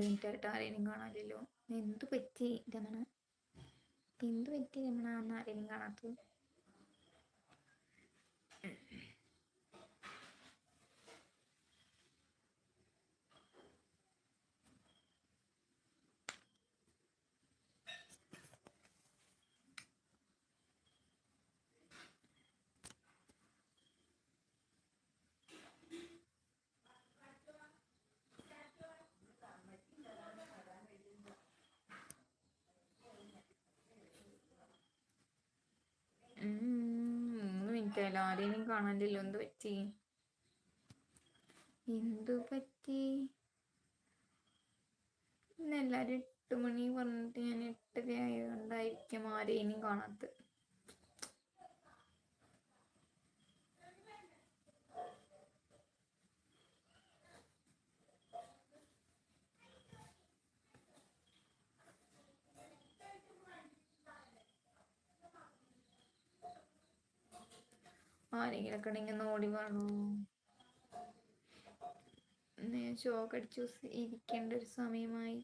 മിനിറ്റായിട്ട് ആരെയും കാണാനില്ലല്ലോ. എന്തു പറ്റി രമണ? എന്തു പറ്റി രമണ അന്ന് ആരെയും കാണാത്തത്? ആരെയും കാണാനില്ലല്ലോ. എന്തു പറ്റി? ഇന്ന് എല്ലാരും 8 മണി പറഞ്ഞിട്ട് ഞാൻ 8:30 ആയതുകൊണ്ടായിരിക്കും ആരെയും കാണാത്തത്. ആരെങ്കിലൊക്കെ ഉണ്ടെങ്കിൽ ഓടി വേണോ? ഷോക്ക് അടിച്ചു ഇരിക്കേണ്ട ഒരു സമയമായി.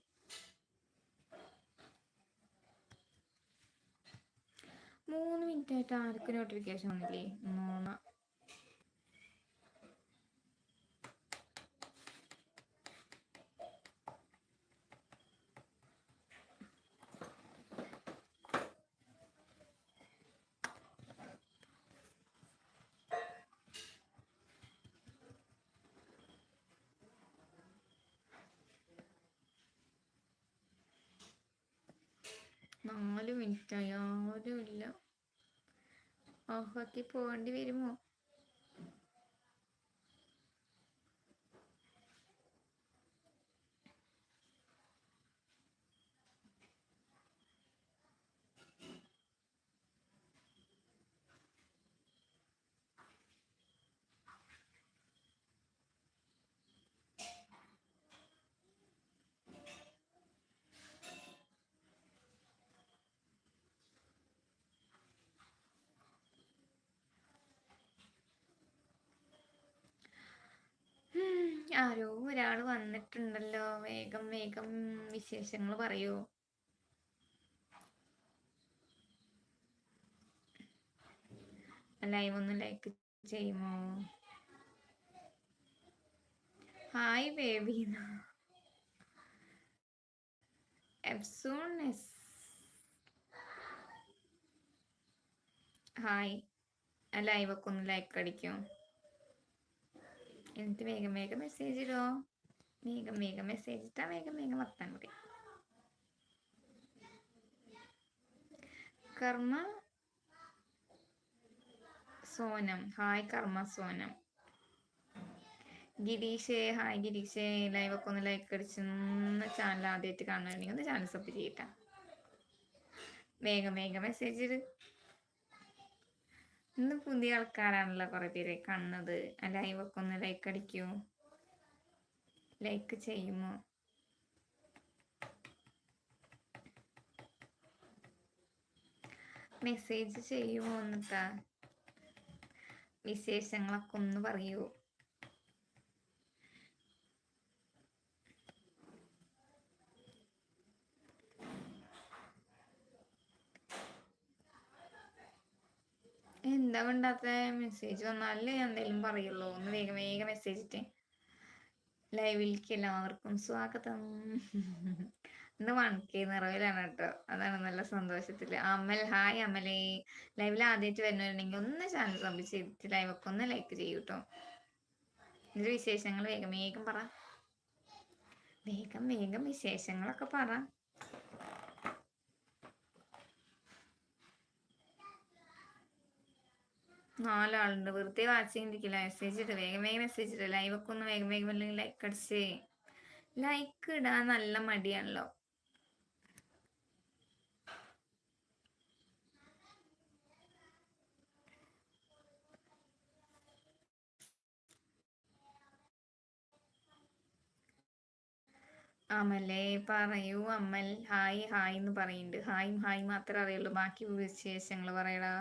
മൂന്ന് മിനിറ്റ് ആയിട്ട് ആർക്കും നോട്ടിഫിക്കേഷൻ വന്നില്ലേ? നാല് മിനിറ്റായി, ആരുമില്ല. ഓഫാക്കി പോകേണ്ടി വരുമോ? ആരോ ഒരാൾ വന്നിട്ടുണ്ടല്ലോ. വേഗം വേഗം വിശേഷങ്ങൾ പറയൂ. ലൈവ് ഒന്ന് ലൈക്ക് ചെയ്യുമോ? Hi baby. ഹായ്. ലൈവൊക്കെ ഒന്ന് ലൈക്ക് അടിക്കും. എന്നിട്ട് വേഗം വേഗം മെസ്സേജ് ഇടോ. വേഗം വേഗം മെസ്സേജ് ഇട്ടാ വേഗം വേഗം വർത്താൻ പറയും. കർമ്മ സോനം. ഹായ് കർമ്മ സോനം. ഗിരീഷേ ഹായ് ഗിരീഷേ. ലൈവൊക്കെ ഒന്ന് ലൈക്ക് അടിച്ചൊന്ന് ചാനൽ ആദ്യമായിട്ട് കാണുന്നുണ്ടെങ്കിൽ ഒന്ന് ചാനൽ സബ് ചെയ്യട്ടാ. വേഗം വേഗം മെസ്സേജ് ഇട്. ഇന്ന് പുതിയ ആൾക്കാരാണല്ലോ കുറെ പേര് കാണുന്നത്. ലൈവൊക്കെ ഒന്ന് ലൈക്ക് അടിക്കൂ. ലൈക്ക് ചെയ്യുമോ? മെസ്സേജ് ചെയ്യുമോ? എന്നിട്ടാ വിശേഷങ്ങളൊക്കെ ഒന്ന് പറയൂ. എന്താ വേണ്ടാത്ത? മെസ്സേജ് വന്നാലേ എന്തെങ്കിലും പറയുള്ളൂ. ഒന്ന് വേഗം വേഗം മെസ്സേജ് ഇട്ടേ. ലൈവിലേക്ക് എല്ലാവർക്കും സ്വാഗതം. ഇന്ന് 1K നിറവിലാണ് കേട്ടോ. അതാണ് നല്ല സന്തോഷത്തില്. അമൽ ഹായ് അമലേ. ലൈവിൽ ആദ്യമായിട്ട് വരുന്നവരുണ്ടെങ്കിൽ ഒന്ന് ചാനൽ സബ് ചെയ്തിട്ട് ലൈവൊക്കെ ഒന്ന് ലൈക്ക് ചെയ്യൂ കേട്ടോ. ഇതിന്റെ വിശേഷങ്ങൾ വേഗം വേഗം പറ. വേഗം വേഗം വിശേഷങ്ങളൊക്കെ പറ. നാലാളുണ്ട്. വെറുതെ വാച്ച് ചെയ്തിരിക്കില്ല. മെസ്സേജ് ഇട്ട് വേഗം വേഗം മെസ്സേജ് ഇട്ട്. ലൈവൊക്കെ ഒന്ന് വേഗം വേഗം അല്ലെങ്കിൽ ലൈക്ക് അടിച്ച്. ലൈക്ക് ഇടാൻ നല്ല മടിയാണല്ലോ. അമലേ പറയൂ. അമൽ ഹായ് ഹായ് എന്ന് പറയുന്നുണ്ട്. ഹായ് ഹായ് മാത്രമേ അറിയുള്ളൂ. ബാക്കി വിശേഷങ്ങൾ പറയടാ.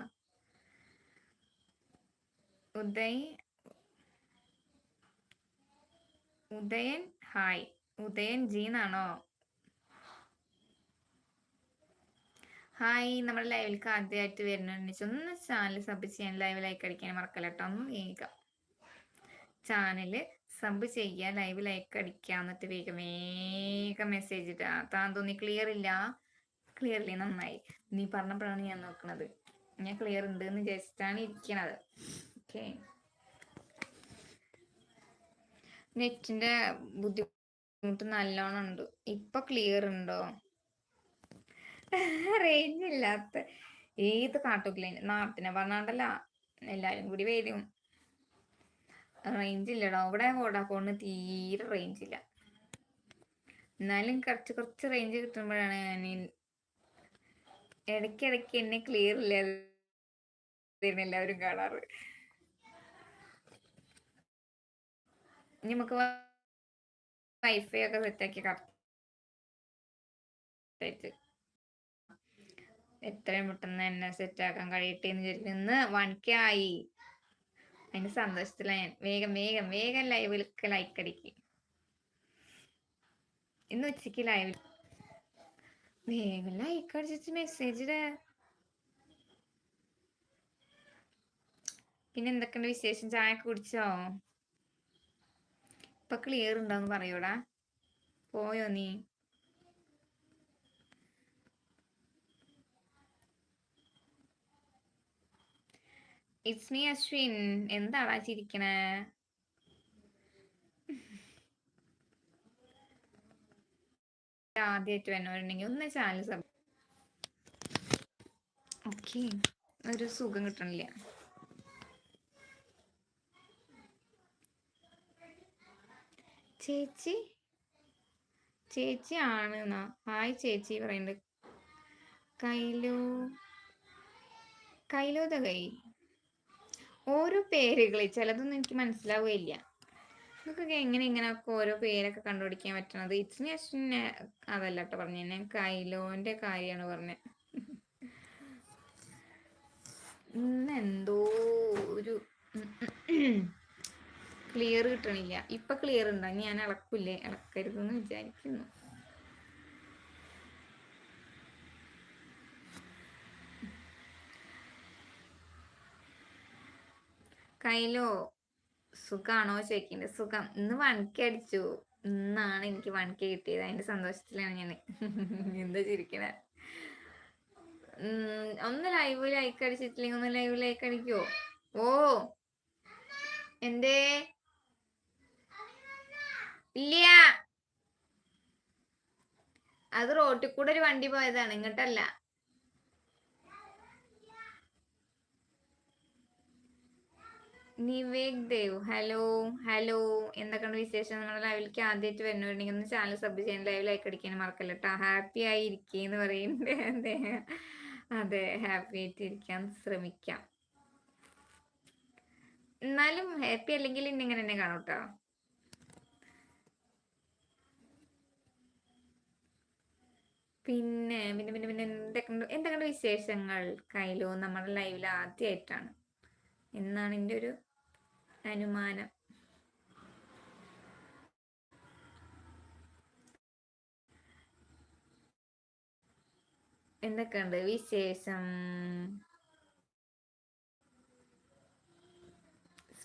ഉദയൻ ഹായ്. ഉദയൻ ജി എന്നാണോ? ഹായ്, നമ്മുടെ ലൈവിലേക്ക് ആദ്യമായിട്ട് വരുന്നുണ്ടെങ്കിൽ ഒന്ന് ചാനൽ സബ് ചെയ്യാൻ, ലൈവ് ലൈക്ക് അടിക്കാൻ മറക്കല്ല കേട്ടോ. ഒന്ന് വേഗം ചാനൽ സബ് ചെയ്യുക, ലൈവ് ലൈക്ക് അടിക്കുക, എന്നിട്ട് വേഗം വേഗം മെസ്സേജ് ഇട്ടാ. താൻ തോന്നി ക്ലിയർ ഇല്ല? ക്ലിയർ ഇല്ലേ? നന്നായി. നീ പറഞ്ഞപ്പോഴാണ് ഞാൻ നോക്കണത്. ഞാൻ ക്ലിയർ ഉണ്ട് എന്ന് വിചാരിച്ചിട്ടാണ് ഇരിക്കണത്. ഓക്കെ, നെറ്റിന്റെ ബുദ്ധിമുട്ട് നല്ലോണം ഉണ്ട്. ഇപ്പൊ ക്ലിയർ ഉണ്ടോ? റേഞ്ച് ഇല്ലാത്ത ഏത് കാട്ടുകില്ല നാട്ടിനെ പറഞ്ഞാണ്ടല്ല എല്ലാരും കൂടി വരും. റേഞ്ച് ഇല്ലടോ ഇവിടെ. വോഡാഫോണിന് തീരെ റേഞ്ച് ഇല്ല. എന്നാലും കുറച്ച് റേഞ്ച് കിട്ടുമ്പോഴാണ് ഞാൻ ഇടയ്ക്കിടയ്ക്ക് എന്നെ ക്ലിയർ ഇല്ലാതെ എല്ലാവരും കാണാറ്. ഇനി നമുക്ക് വൈഫൈ ഒക്കെ സെറ്റാക്കി കറക്റ്റായിട്ട് എത്രയും പെട്ടെന്ന് എന്നെ സെറ്റാക്കാൻ കഴിയട്ടെ എന്ന് വിചാരിക്കുന്നു. ഇന്ന് 1K ആയി. അതിന് സന്തോഷത്തിലാണ് ഞാൻ. വേഗം വേഗം വേഗം ലൈവിലൊക്കെ ലൈക്ക് അടിക്കും. ഇന്ന് ഉച്ചക്ക് ലൈവിൽ വേഗം ലൈക്ക് അടിച്ചിട്ട് മെസ്സേജ് ഇട. പിന്നെ എന്തൊക്കെയുണ്ട് വിശേഷം? ചായ കുടിച്ചോ? ഇപ്പൊ ക്ലിയർ ഉണ്ടോന്ന് പറയൂടാ. പോയോ നീ? It's me Ashwin. എന്താടാ ചിരിക്കണേ? ആദ്യമായിട്ട് വന്നവരുണ്ടെങ്കിൽ ഒന്ന് ചാനൽ സബ്. ഓക്കെ, ഒരു സുഖം കിട്ടണില്ല. ചേച്ചി ചേച്ചി ആണ് എന്നാ? ഹായ് ചേച്ചി പറയുന്നുണ്ട്. കൈലോ കൈ ഓരോ പേരുകളെ ചിലതൊന്നും എനിക്ക് മനസ്സിലാവുകയില്ല. നിങ്ങൾക്കൊക്കെ എങ്ങനെ ഇങ്ങനെയൊക്കെ ഓരോ പേരൊക്കെ കണ്ടുപിടിക്കാൻ പറ്റണത്? ഇറ്റ്സ് മീ അശ്വിൻ അതല്ല കേട്ടോ പറഞ്ഞു. ഞാൻ കൈലോന്റെ കാര്യമാണ് പറഞ്ഞത്. ഇന്നെന്തോ ഒരു ക്ലിയർ കിട്ടണില്ല. ഇപ്പൊ ക്ലിയർ ഉണ്ടോ? ഞാൻ ഇളക്കില്ലേ? ഇളക്കരുതെന്ന് വിചാരിക്കുന്നു. കൈലോ സുഖാണോ ചോദിക്കണ്ടേ? സുഖം. ഇന്ന് 1K അടിച്ചു. ഇന്നാണ് എനിക്ക് 1K കിട്ടിയത്. അതിന്റെ സന്തോഷത്തിലാണ് ഞാൻ. എന്താ ചിരിക്കണേ? ഒന്ന് ലൈവ് ലൈക്ക് അടിച്ചിട്ടില്ലെങ്കിൽ ഒന്ന് ലൈവ് ലൈക്ക് അടിക്കോ? ഓ എന്തേ? ഇല്ല, അത് റോട്ടിൽ കൂടെ ഒരു വണ്ടി പോയതാണ്, ഇങ്ങോട്ടല്ല. നിവേക് ദേവ് ഹലോ ഹലോ, എന്തൊക്കെയുണ്ട് വിശേഷം? നമ്മുടെ ലൈവിലേക്ക് ആദ്യമായിട്ട് വരുന്നുണ്ടെങ്കിൽ ഒന്ന് ചാനൽ സബ് ചെയ്യാൻ, ലൈവ് ലൈക്ക് അടിക്കാൻ മറക്കല്ല കേട്ടോ. ഹാപ്പി ആയി ഇരിക്കേന്ന് പറയുന്നുണ്ട്. അതെ അതെ, ഹാപ്പി ആയിട്ട് ഇരിക്കാൻ ശ്രമിക്കാം. എന്നാലും ഹാപ്പി അല്ലെങ്കിൽ ഇന്നിങ്ങനെ തന്നെ കാണും കേട്ടോ. പിന്നെ പിന്നെ പിന്നെ പിന്നെ എന്തൊക്കെയുണ്ട് വിശേഷങ്ങൾ? കയ്യിലോ നമ്മുടെ ലൈവിൽ ആദ്യമായിട്ടാണ് എന്നാണ് എൻ്റെ ഒരു അനുമാനം. എന്തൊക്കെയുണ്ട് വിശേഷം?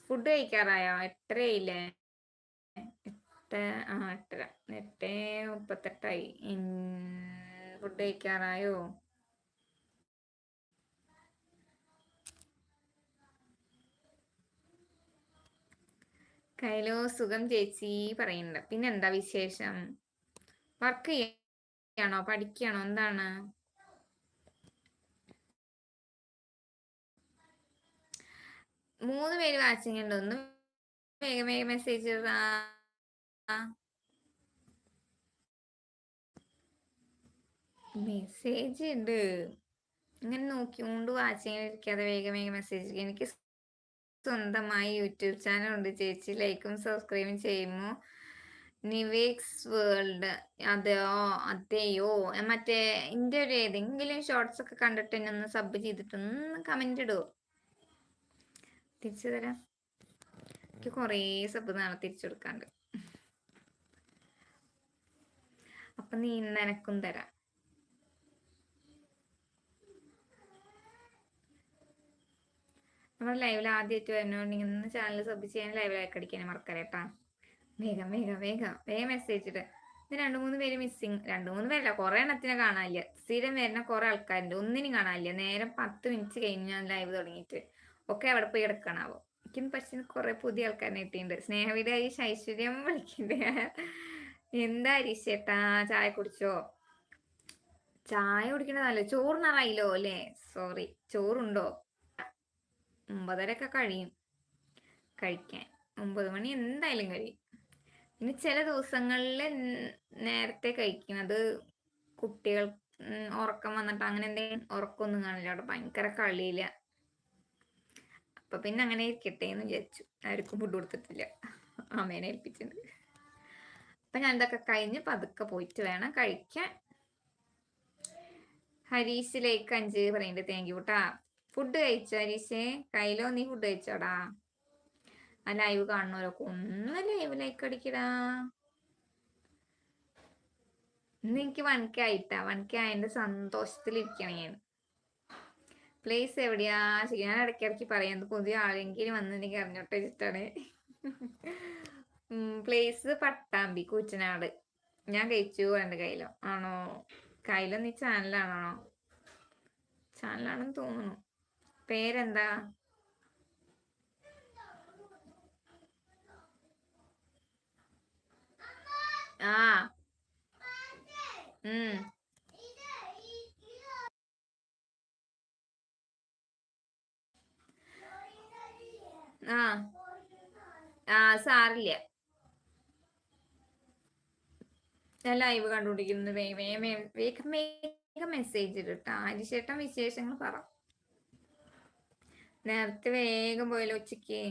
ഫുഡ് കഴിക്കാറായോ? 8:30 8:30 8:38 ഫുഡ് കഴിക്കാറായോ? കയ്യിലോ സുഖം ചേച്ചി പറയുന്നുണ്ട്. പിന്നെ എന്താ വിശേഷം? വർക്ക് ചെയ്യാണോ പഠിക്കുകയാണോ എന്താണ്? മൂന്ന് പേര് വാച്ചിങ് ഉണ്ട്. ഒന്ന് വേഗം വേഗം മെസ്സേജ് ഇടാ. മെസ്സേജ് ഉണ്ട്, ഇങ്ങനെ നോക്കിക്കൊണ്ട് വാച്ചിങ് ഇരിക്കാതെ വേഗം വേഗം മെസ്സേജ്. എനിക്ക് സ്വന്തമായി യൂട്യൂബ് ചാനൽ ഉണ്ട് ചേച്ചി, ലൈക്കും സബ്സ്ക്രൈബും ചെയ്യുമോ? നിവേക്സ് വേൾഡ്. അതെയോ മറ്റേ എൻ്റെ ഒരു ഏതെങ്കിലും ഷോർട്സ് ഒക്കെ കണ്ടിട്ട് എന്നെ ഒന്ന് സബ് ചെയ്തിട്ടൊന്ന് കമന്റ് ഇടുവോ? തിരിച്ചു തരാം. എനിക്ക് കുറേ സബ് നാളെ തിരിച്ചു കൊടുക്കാണ്ട്. അപ്പൊ നീ നിനക്കും തരാം. നമ്മുടെ ലൈവിൽ ആദ്യമായിട്ട് വരുന്നോണ്ടെങ്കിൽ ഇന്ന് ചാനൽ സബ് ചെയ്യാൻ ലൈവിലേക്ക് അടിക്കാനും മറക്കല്ലേട്ടാ. വേഗം വേഗം വേഗം വേഗം മെസ്സേജ് ഇട്ട്. ഇത് 2-3 പേര് മിസ്സിങ്. 2-3 പേരല്ല, കുറെ എണ്ണത്തിനെ കാണാനില്ല. സ്ഥിരം വരുന്ന കുറെ ആൾക്കാരുണ്ട്, ഒന്നിനും കാണാനില്ല. നേരം 10 മിനിറ്റ് കഴിഞ്ഞ് ഞാൻ ലൈവ് തുടങ്ങിയിട്ട് ഒക്കെ അവിടെ പോയി കിടക്കണാവോ. എനിക്കും പക്ഷെ കുറെ പുതിയ ആൾക്കാരെ കിട്ടിയിട്ടുണ്ട്. സ്നേഹവിട ഈ ഐശ്വര്യം വിളിക്കണ്ടേ. എന്താ ഹരീഷേട്ടാ, ചായ കുടിച്ചോ? ചായ കുടിക്കണതല്ലേ, ചോറിനാറായില്ലോ അല്ലേ? സോറി, ചോറുണ്ടോ? 9:30 കഴിയും കഴിക്കാൻ. 9 മണി എന്തായാലും കഴിയും. ഇനി ചില ദിവസങ്ങളിൽ നേരത്തെ കഴിക്കുന്നത് കുട്ടികൾ ഉറക്കം വന്നിട്ട് അങ്ങനെ എന്തെങ്കിലും ഉറക്കമൊന്നും കാണില്ല, അവിടെ ഭയങ്കര കളിയില്ല. അപ്പൊ പിന്നെ അങ്ങനെ ഇരിക്കട്ടെ എന്ന് വിചാരിച്ചു. ആർക്കും ഫുഡ് കൊടുത്തിട്ടില്ല, അമ്മേനെ ഏൽപ്പിച്ചിട്ടുണ്ട്. അപ്പൊ ഞാൻ ഇതൊക്കെ കഴിഞ്ഞ് പതുക്കെ പോയിട്ട് വേണം കഴിക്കാൻ. ഹരീഷിലേക്ക് 5 പറയുന്നുണ്ട്, താങ്ക് യു ട്ടാ. ഫുഡ് കഴിച്ചോ ഹരീഷേ? കയ്യിലോ നീ ഫുഡ് കഴിച്ചോടാ? ആ ലൈവ് കാണുന്നവരൊക്കെ ഒന്ന് ലൈവിലേക്ക് അടിക്കടാ. ഇന്ന് എനിക്ക് 1K ആയിട്ടാ. 1K ആയതിന്റെ സന്തോഷത്തിലിരിക്കണേ ഞാൻ. പ്ലേസ് എവിടെയാ? ഞാൻ ഇടയ്ക്കിടയ്ക്ക് പറയാം, പുതിയ ആരെങ്കിലും വന്നിട്ടുണ്ടെങ്കിൽ അറിഞ്ഞോട്ടെ വെച്ചിട്ടാണ്. പ്ലേസ് പട്ടാമ്പി, കൂറ്റനാട്. ഞാൻ കഴിച്ചു എൻ്റെ കയ്യിലോ. ആണോ? കയ്യിലോ നീ ചാനലാണോ? ചാനലാണെന്ന് തോന്നുന്നു. പേരെന്താ? ആ ആ ആ സാറില്ല. ഞാൻ ലൈവ് കണ്ടുപിടിക്കുന്നത്. വേഗം മെസ്സേജ് ഇട്ടാ. ഹരിശേട്ടൻ വിശേഷങ്ങൾ പറ. നേരത്തെ വേഗം പോയല്ലോ ഉച്ചക്ക്.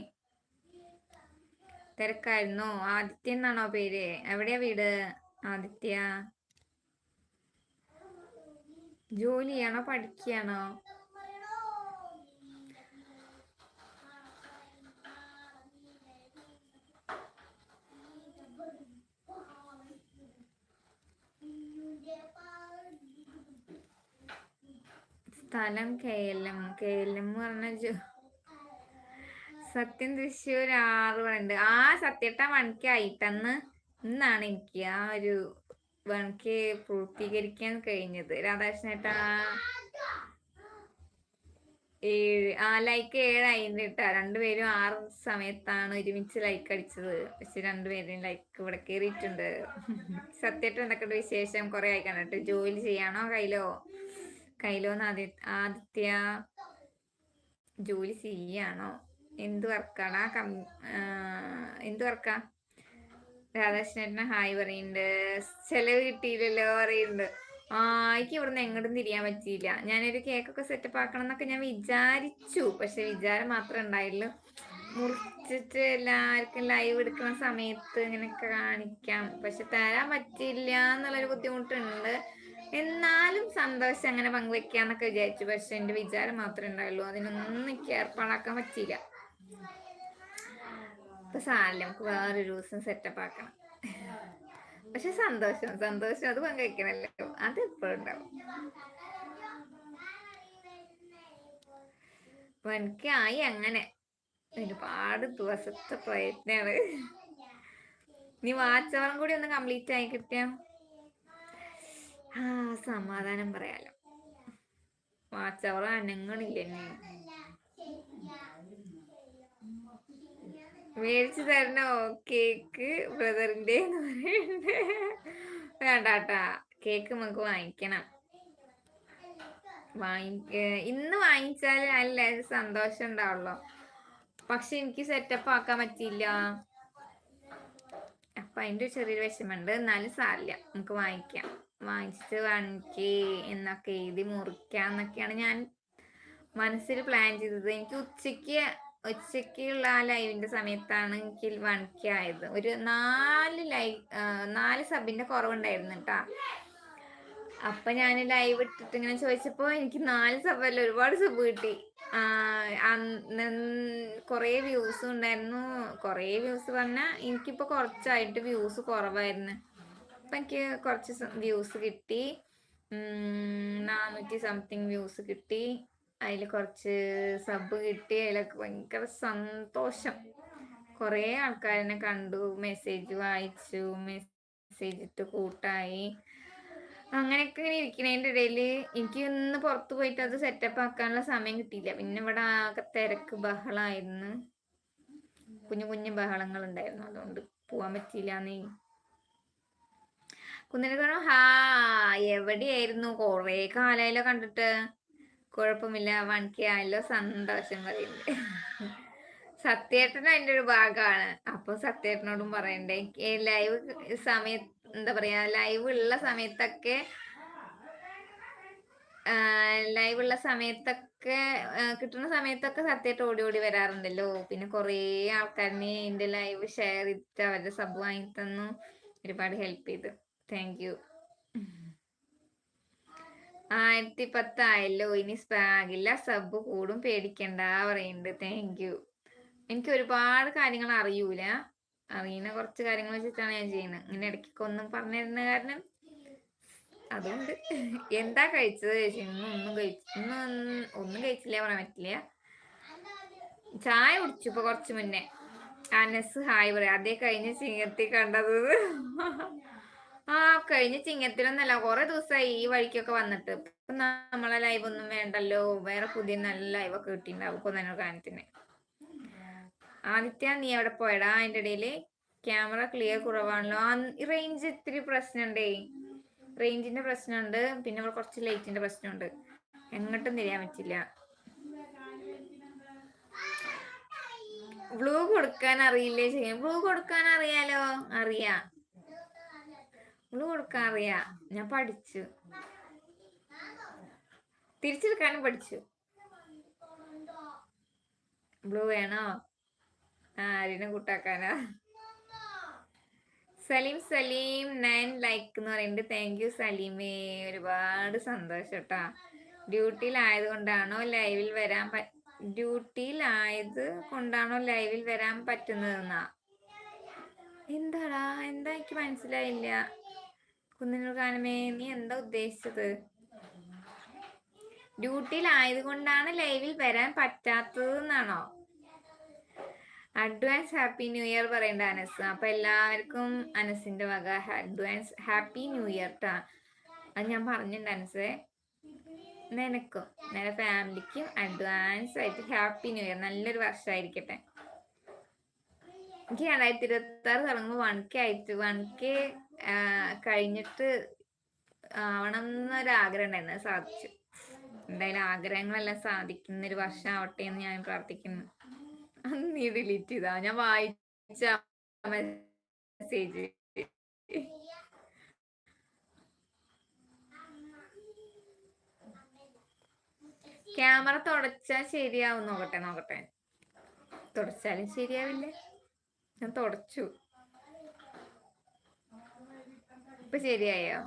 തിരക്കായിരുന്നോ? ആദിത്യ എന്നാണോ പേര്? എവിടെയാ വീട് ആദിത്യ? ജോലിയാണോ പഠിക്കുകയാണോ? സ്ഥലം KLM. KLM പറഞ്ഞ സത്യം തൃശ്ശൂർ 6 പറയുന്നുണ്ട്. ആ സത്യട്ട 1K ആയിട്ടന്ന്. ഇന്നാണ് എനിക്ക് ആ ഒരു 1K പൂർത്തീകരിക്കാൻ കഴിഞ്ഞത്. രാധാകൃഷ്ണേട്ടാ 7. ആ ലൈക്ക് 7 ആയിട്ടാ. 2 പേരും 6 സമയത്താണ് ഒരുമിച്ച് ലൈക്ക് അടിച്ചത്. പക്ഷെ 2 പേരും ലൈക്ക് ഇവിടെ കയറിയിട്ടുണ്ട്. സത്യമായിട്ട് എന്തൊക്കെ വിശേഷം? കുറെ ആയി കണ്ടിട്ട്. ജോലി ചെയ്യാണോ കയ്യിലോന്ന് ആദിത്യ? ജോലി ചെയ്യാണോ? എന്ത് വർക്കാണ്? എന്ത് വർക്കാ? രാധാകൃഷ്ണേട്ടന് ഹായ് പറയുന്നുണ്ട്. ചെലവ് കിട്ടിയില്ലല്ലോ പറയുന്നുണ്ട്. എനിക്ക് ഇവിടുന്ന് എങ്ങോട്ടും തിരിയാൻ പറ്റിയില്ല. ഞാനൊരു കേക്കൊക്കെ സെറ്റപ്പ് ആക്കണം എന്നൊക്കെ ഞാൻ വിചാരിച്ചു. പക്ഷെ വിചാരം മാത്രമേ ഉണ്ടായുള്ളൂ. മുറിച്ചിട്ട് എല്ലാവർക്കും ലൈവ് എടുക്കുന്ന സമയത്ത് ഇങ്ങനെയൊക്കെ കാണിക്കാം, പക്ഷെ തരാൻ പറ്റില്ല എന്നുള്ളൊരു ബുദ്ധിമുട്ടുണ്ട്. എന്നാലും സന്തോഷം അങ്ങനെ പങ്കുവെക്കാന്നൊക്കെ വിചാരിച്ചു. പക്ഷെ എന്റെ വിചാരം മാത്രമേ ഉണ്ടായുള്ളൂ, അതിനൊന്നും എനിക്ക് ഏർപ്പാടാക്കാൻ പറ്റിയില്ല. ഇപ്പൊ സാരല്ല, നമുക്ക് വേറൊരു ദിവസം സെറ്റപ്പ് ആക്കണം. പക്ഷെ സന്തോഷം അത് പങ്കുവെക്കണല്ലോ, അത് എപ്പോഴും ഉണ്ടാവും. അപ്പൊ എനിക്കായി അങ്ങനെ ഒരുപാട് ദിവസത്തെ പ്രയത്നാണ്. നീ വാച്ചവറും കൂടി ഒന്ന് കംപ്ലീറ്റ് ആയി കിട്ടിയ സമാധാനം പറയാലോ. വാച്ചവർ അനങ്ങളില്ല. മേടിച്ചു തരണോ കേക്ക് ബ്രദറിന്റെ? വേണ്ടാട്ടാ, കേക്ക് നമുക്ക് വാങ്ങിക്കണം. ഇന്ന് വാങ്ങിച്ചാല് നല്ല സന്തോഷം ഉണ്ടാവുള്ളൂ. പക്ഷെ എനിക്ക് സെറ്റപ്പ് ആക്കാൻ പറ്റിയില്ല. അപ്പൊ അതിന്റെ ചെറിയൊരു വിഷമുണ്ട്. എന്നാലും സാരില്ല, നമുക്ക് വാങ്ങിച്ചിട്ട് 1K എന്നൊക്കെ എഴുതി മുറിക്കാന്നൊക്കെയാണ് ഞാൻ മനസ്സിൽ പ്ലാൻ ചെയ്തത്. എനിക്ക് ഉച്ചക്കുള്ള ആ ലൈവിന്റെ സമയത്താണ് എനിക്ക് 1K ആയത്. ഒരു 4 സബിന്റെ കുറവുണ്ടായിരുന്നു കേട്ടാ. അപ്പൊ ഞാൻ ലൈവ് ഇട്ടിട്ട് ഇങ്ങനെ ചോദിച്ചപ്പോ എനിക്ക് 4 സബല്ല, ഒരുപാട് സബ് കിട്ടി. കൊറേ വ്യൂസ് ഉണ്ടായിരുന്നു. കൊറേ വ്യൂസ് പറഞ്ഞാ എനിക്കിപ്പോ കുറച്ചായിട്ട് വ്യൂസ് കുറവായിരുന്നു. അപ്പം എനിക്ക് കുറച്ച് വ്യൂസ് കിട്ടി. 400 സംതിങ് വ്യൂസ് കിട്ടി. അതിൽ കുറച്ച് സബ് കിട്ടി. അതിലൊക്കെ ഭയങ്കര സന്തോഷം. കുറേ ആൾക്കാരെന്നെ കണ്ടു, മെസ്സേജ് വായിച്ചു, മെസ്സേജ് ഇട്ട് കൂട്ടായി. അങ്ങനെയൊക്കെ ഇങ്ങനെ ഇരിക്കണതിൻ്റെ ഇടയിൽ എനിക്ക് ഇന്ന് പുറത്ത് പോയിട്ട് അത് സെറ്റപ്പ് ആക്കാനുള്ള സമയം കിട്ടിയില്ല. പിന്നെ ഇവിടെ ആകെ തിരക്ക് ബഹളമായിരുന്നു, കുഞ്ഞു കുഞ്ഞു ബഹളങ്ങൾ ഉണ്ടായിരുന്നു, അതുകൊണ്ട് പോവാൻ പറ്റിയില്ലാന്നേ. കുന്നിനക്കണം ഹാ, എവിടെയായിരുന്നു? കൊറേ കാലായല്ലോ കണ്ടിട്ട്. കുഴപ്പമില്ല, 1K ആയല്ലോ, സന്തോഷം പറയുന്നുണ്ട്. സത്യേട്ടനും അതിൻ്റെ ഒരു ഭാഗമാണ്. അപ്പൊ സത്യേട്ടനോടും പറയണ്ടേ, ലൈവ് സമയത്ത് എന്താ പറയാ, ലൈവ് ഉള്ള സമയത്തൊക്കെ കിട്ടുന്ന സമയത്തൊക്കെ സത്യേട്ടൻ ഓടി ഓടി വരാറുണ്ടല്ലോ. പിന്നെ കുറേ ആൾക്കാരിനെ എന്റെ ലൈവ് ഷെയർ ചെയ്തിട്ട് അവരുടെ സബ് വാങ്ങി തന്നു, ഒരുപാട് ഹെൽപ്പ് ചെയ്തു. Thank you. 1010 ആയല്ലോ, ഇനി സ്പാഗില്ല, സബ് കൂടും, പേടിക്കണ്ട പറയുന്നുണ്ട്. Thank you. എനിക്ക് ഒരുപാട് കാര്യങ്ങൾ അറിയൂല, അറിയുന്ന കുറച്ച് കാര്യങ്ങൾ വെച്ചിട്ടാണ് ഞാൻ ചെയ്യുന്നത്. ഇങ്ങനെ ഇടയ്ക്കൊക്കെ ഒന്നും പറഞ്ഞു തരുന്ന കാരണം അതുകൊണ്ട്. എന്താ കഴിച്ചത് ചോദിച്ചു. ഒന്നും കഴിച്ചില്ല പറയാൻ പറ്റില്ല. ചായ കുടിച്ചു ഇപ്പൊ കുറച്ച് മുന്നേ. അനസ് ഹായ് പറയാം. അതേ കഴിഞ്ഞ ചിങ്ങത്തി കണ്ടത്. ആ, കഴിഞ്ഞ ചിങ്ങത്തിലൊന്നല്ല, കുറെ ദിവസമായി ഈ വഴിക്കൊക്കെ വന്നിട്ട്. ഇപ്പൊ നമ്മളെ ലൈവ് ഒന്നും വേണ്ടല്ലോ, വേറെ പുതിയ നല്ല ലൈവൊക്കെ കിട്ടിണ്ടാവും കൊന്നൊരു ഗാനത്തിന്. ആദിത്യ, നീ എവിടെ പോയടാ? അതിന്റെ ഇടയില് ക്യാമറ ക്ലിയർ കുറവാണല്ലോ. റേഞ്ച് ഇത്തിരി പ്രശ്നമുണ്ടേ, റേഞ്ചിന്റെ പ്രശ്നമുണ്ട്. പിന്നെ ഇവിടെ കുറച്ച് ലൈറ്റിന്റെ പ്രശ്നമുണ്ട്, എങ്ങോട്ടും തിരിയാൻ പറ്റില്ല. ബ്ലൂ കൊടുക്കാൻ അറിയില്ലേ? ചെയ്യും. ബ്ലൂ കൊടുക്കാൻ അറിയാലോ, അറിയാം. ബ്ലൂ കൊടുക്കാൻ അറിയാം, ഞാൻ പഠിച്ചു. തിരിച്ചെടുക്കാനും പഠിച്ചു. ബ്ലൂ വേണോ? ആരിനെ കൂട്ടാക്കാനാ? സലീം 9 ലൈക്ക് എന്ന് പറയുന്നുണ്ട്. താങ്ക് യു സലീമേ, ഒരുപാട് സന്തോഷം കേട്ടാ. ഡ്യൂട്ടിയിലായത് കൊണ്ടാണോ ലൈവിൽ വരാൻ പറ്റുന്നതെന്നാ? എന്താടാ, എന്താ എനിക്ക് മനസ്സിലായില്ല. കുന്നിനൂർ ഗാനമേ, നീ എന്താ ഉദ്ദേശിച്ചത്? ഡ്യൂട്ടിയിലായത് കൊണ്ടാണ് ലൈവിൽ വരാൻ പറ്റാത്തതെന്നാണോ? അഡ്വാൻസ് ഹാപ്പി ന്യൂ ഇയർ പറയണ്ട അനസ്. അപ്പൊ എല്ലാവർക്കും അനസിന്റെ വക അഡ്വാൻസ് ഹാപ്പി ന്യൂ ഇയർ ട്ടാ. അത് ഞാൻ പറഞ്ഞിട്ടുണ്ട് അനസേ. നിനക്കും നിന്റെ ഫാമിലിക്കും അഡ്വാൻസ് ആയിട്ട് ഹാപ്പി ന്യൂ ഇയർ. നല്ലൊരു വർഷമായിരിക്കട്ടെ. എനിക്ക് 2026 തുടങ്ങുമ്പോൾ 1K കഴിഞ്ഞിട്ട് ആവണം എന്നൊരാഗ്രഹം ഉണ്ടായിരുന്നു, സാധിച്ചു. എന്തായാലും ആഗ്രഹങ്ങളെല്ലാം സാധിക്കുന്നൊരു വർഷം ആവട്ടെ എന്ന് ഞാൻ പ്രാർത്ഥിക്കുന്നു. നീ ഡിലീറ്റ് ചെയ്താ? ഞാൻ വായിച്ച മെസ്സേജ്. ക്യാമറ തുടച്ചാൽ ശരിയാവും. നോക്കട്ടെ. തുടച്ചാലും ശരിയാവില്ലേ? ഞാൻ തുടച്ചു, ഇപ്പൊ ശരിയായോ?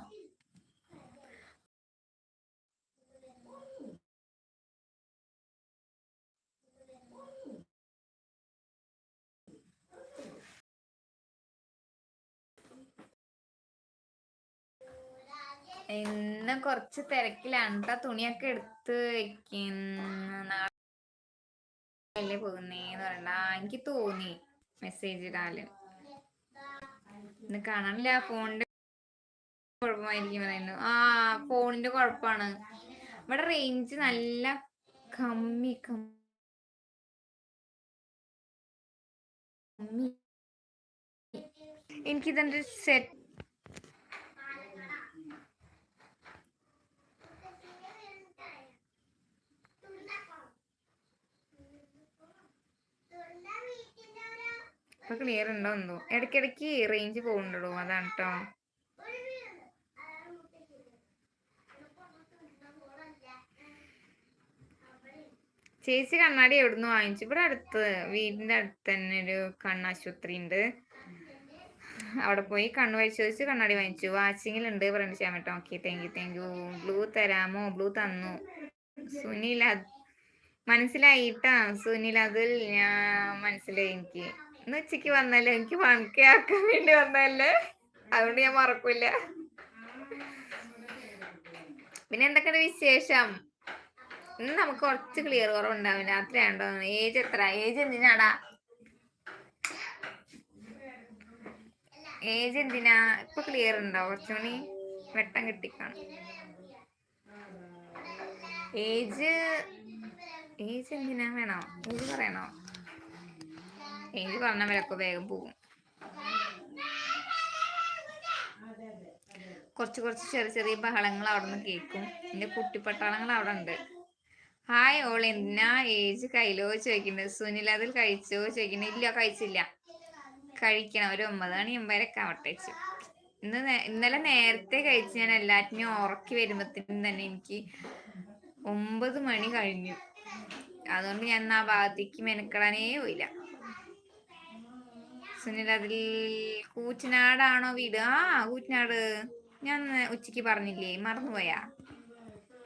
ഇന്ന് കുറച്ച് തിരക്കിലാണ് കേട്ടോ. തുണിയൊക്കെ എടുത്ത് നാളെ പോകുന്നേന്ന് പറയണ്ട. എനിക്ക് തോന്നി മെസ്സേജ് ഇടാല്. ഇന്ന് കാണാനില്ല. ഫോണിന്റെ കുഴപ്പമായിരിക്കും പറയുന്നു. ഫോണിന്റെ കുഴപ്പമാണ്. ഇവിടെ റേഞ്ച് നല്ല കമ്മി. എനിക്കിതെന്റെ സെറ്റ് ഇപ്പൊ ക്ലിയർ ഉണ്ടോ എന്തോ. ഇടയ്ക്കിടയ്ക്ക് റേഞ്ച് പോകുന്നുണ്ടോ, അതാണ് കേട്ടോ. ചേച്ചി കണ്ണാടി എവിടുന്ന് വാങ്ങിച്ചു? ഇവിടെ വീടിന്റെ അടുത്ത് തന്നെ ഒരു കണ്ണാശുപത്രി ഉണ്ട്, അവിടെ പോയി കണ്ണ് പരിശോധിച്ച് കണ്ണാടി വാങ്ങിച്ചു. വാച്ചിങ്ങിലുണ്ട് പറഞ്ഞു ചെയ്യാൻ പറ്റും. Okay, thank you. ബ്ലൂ തരാമോ? ബ്ലൂ തന്നു. സുനിൽ മനസ്സിലായിട്ടാ. സുനിൽ അതിൽ ഞാൻ മനസ്സിലായി. എനിക്ക് ഇന്ന് ഉച്ചക്ക് വന്നല്ലേ, എനിക്ക് 1K ആക്കാൻ വേണ്ടി വന്നല്ലേ. അതുകൊണ്ട് ഞാൻ മറക്കൂല. പിന്നെ എന്തൊക്കെയാണ് വിശേഷം? ഇന്ന് നമുക്ക് കുറച്ച് ക്ലിയർ കുറവുണ്ടാവും. രാത്രി ആണ്ടോ? ഏജ് എത്ര? ഏജ് എന്തിനാടാ? ഏജ് എന്തിനാ? ഇപ്പൊ ക്ലിയർ ഉണ്ടോ? കുറച്ചുകൂടി വെട്ടം കിട്ടിക്കാണ്. ഏജ് എന്തിനാ? വേണോ ഏജ് പറയണോ? ഏജ് പറഞ്ഞവരൊക്കെ വേഗം പോകും. കുറച്ച് ചെറിയ ബഹളങ്ങൾ അവിടെ നിന്ന് കേൾക്കും. എന്റെ കുട്ടിപ്പട്ടാളങ്ങൾ അവിടെ ഉണ്ട്. ഹായ് ഓൾ, എന്നാ ഏജ് കയ്യിലോ ചോദിക്കുന്നത്. സുനിൽ അതിൽ കഴിച്ചോ ചോദിക്കുന്നത്. ഇല്ല, കഴിച്ചില്ല. കഴിക്കണം. ഒരു 9 മണി 9:30 ആവട്ടെ. ഇന്നലെ നേരത്തെ കഴിച്ച് ഞാൻ എല്ലാറ്റിനെയും ഉറക്കി വരുമ്പത്തിനും തന്നെ എനിക്ക് 9 മണി കഴിഞ്ഞു. അതുകൊണ്ട് ഞാൻ ആ ഭാഗത്തേക്ക് മെനക്കെടാനേ പോയില്ല. സുനിൽ അതിൽ കൂറ്റനാടാണോ വീട്? ആ, കൂറ്റനാട്. ഞാൻ ഉച്ചക്ക് പറഞ്ഞില്ലേ? മറന്നുപോയാ?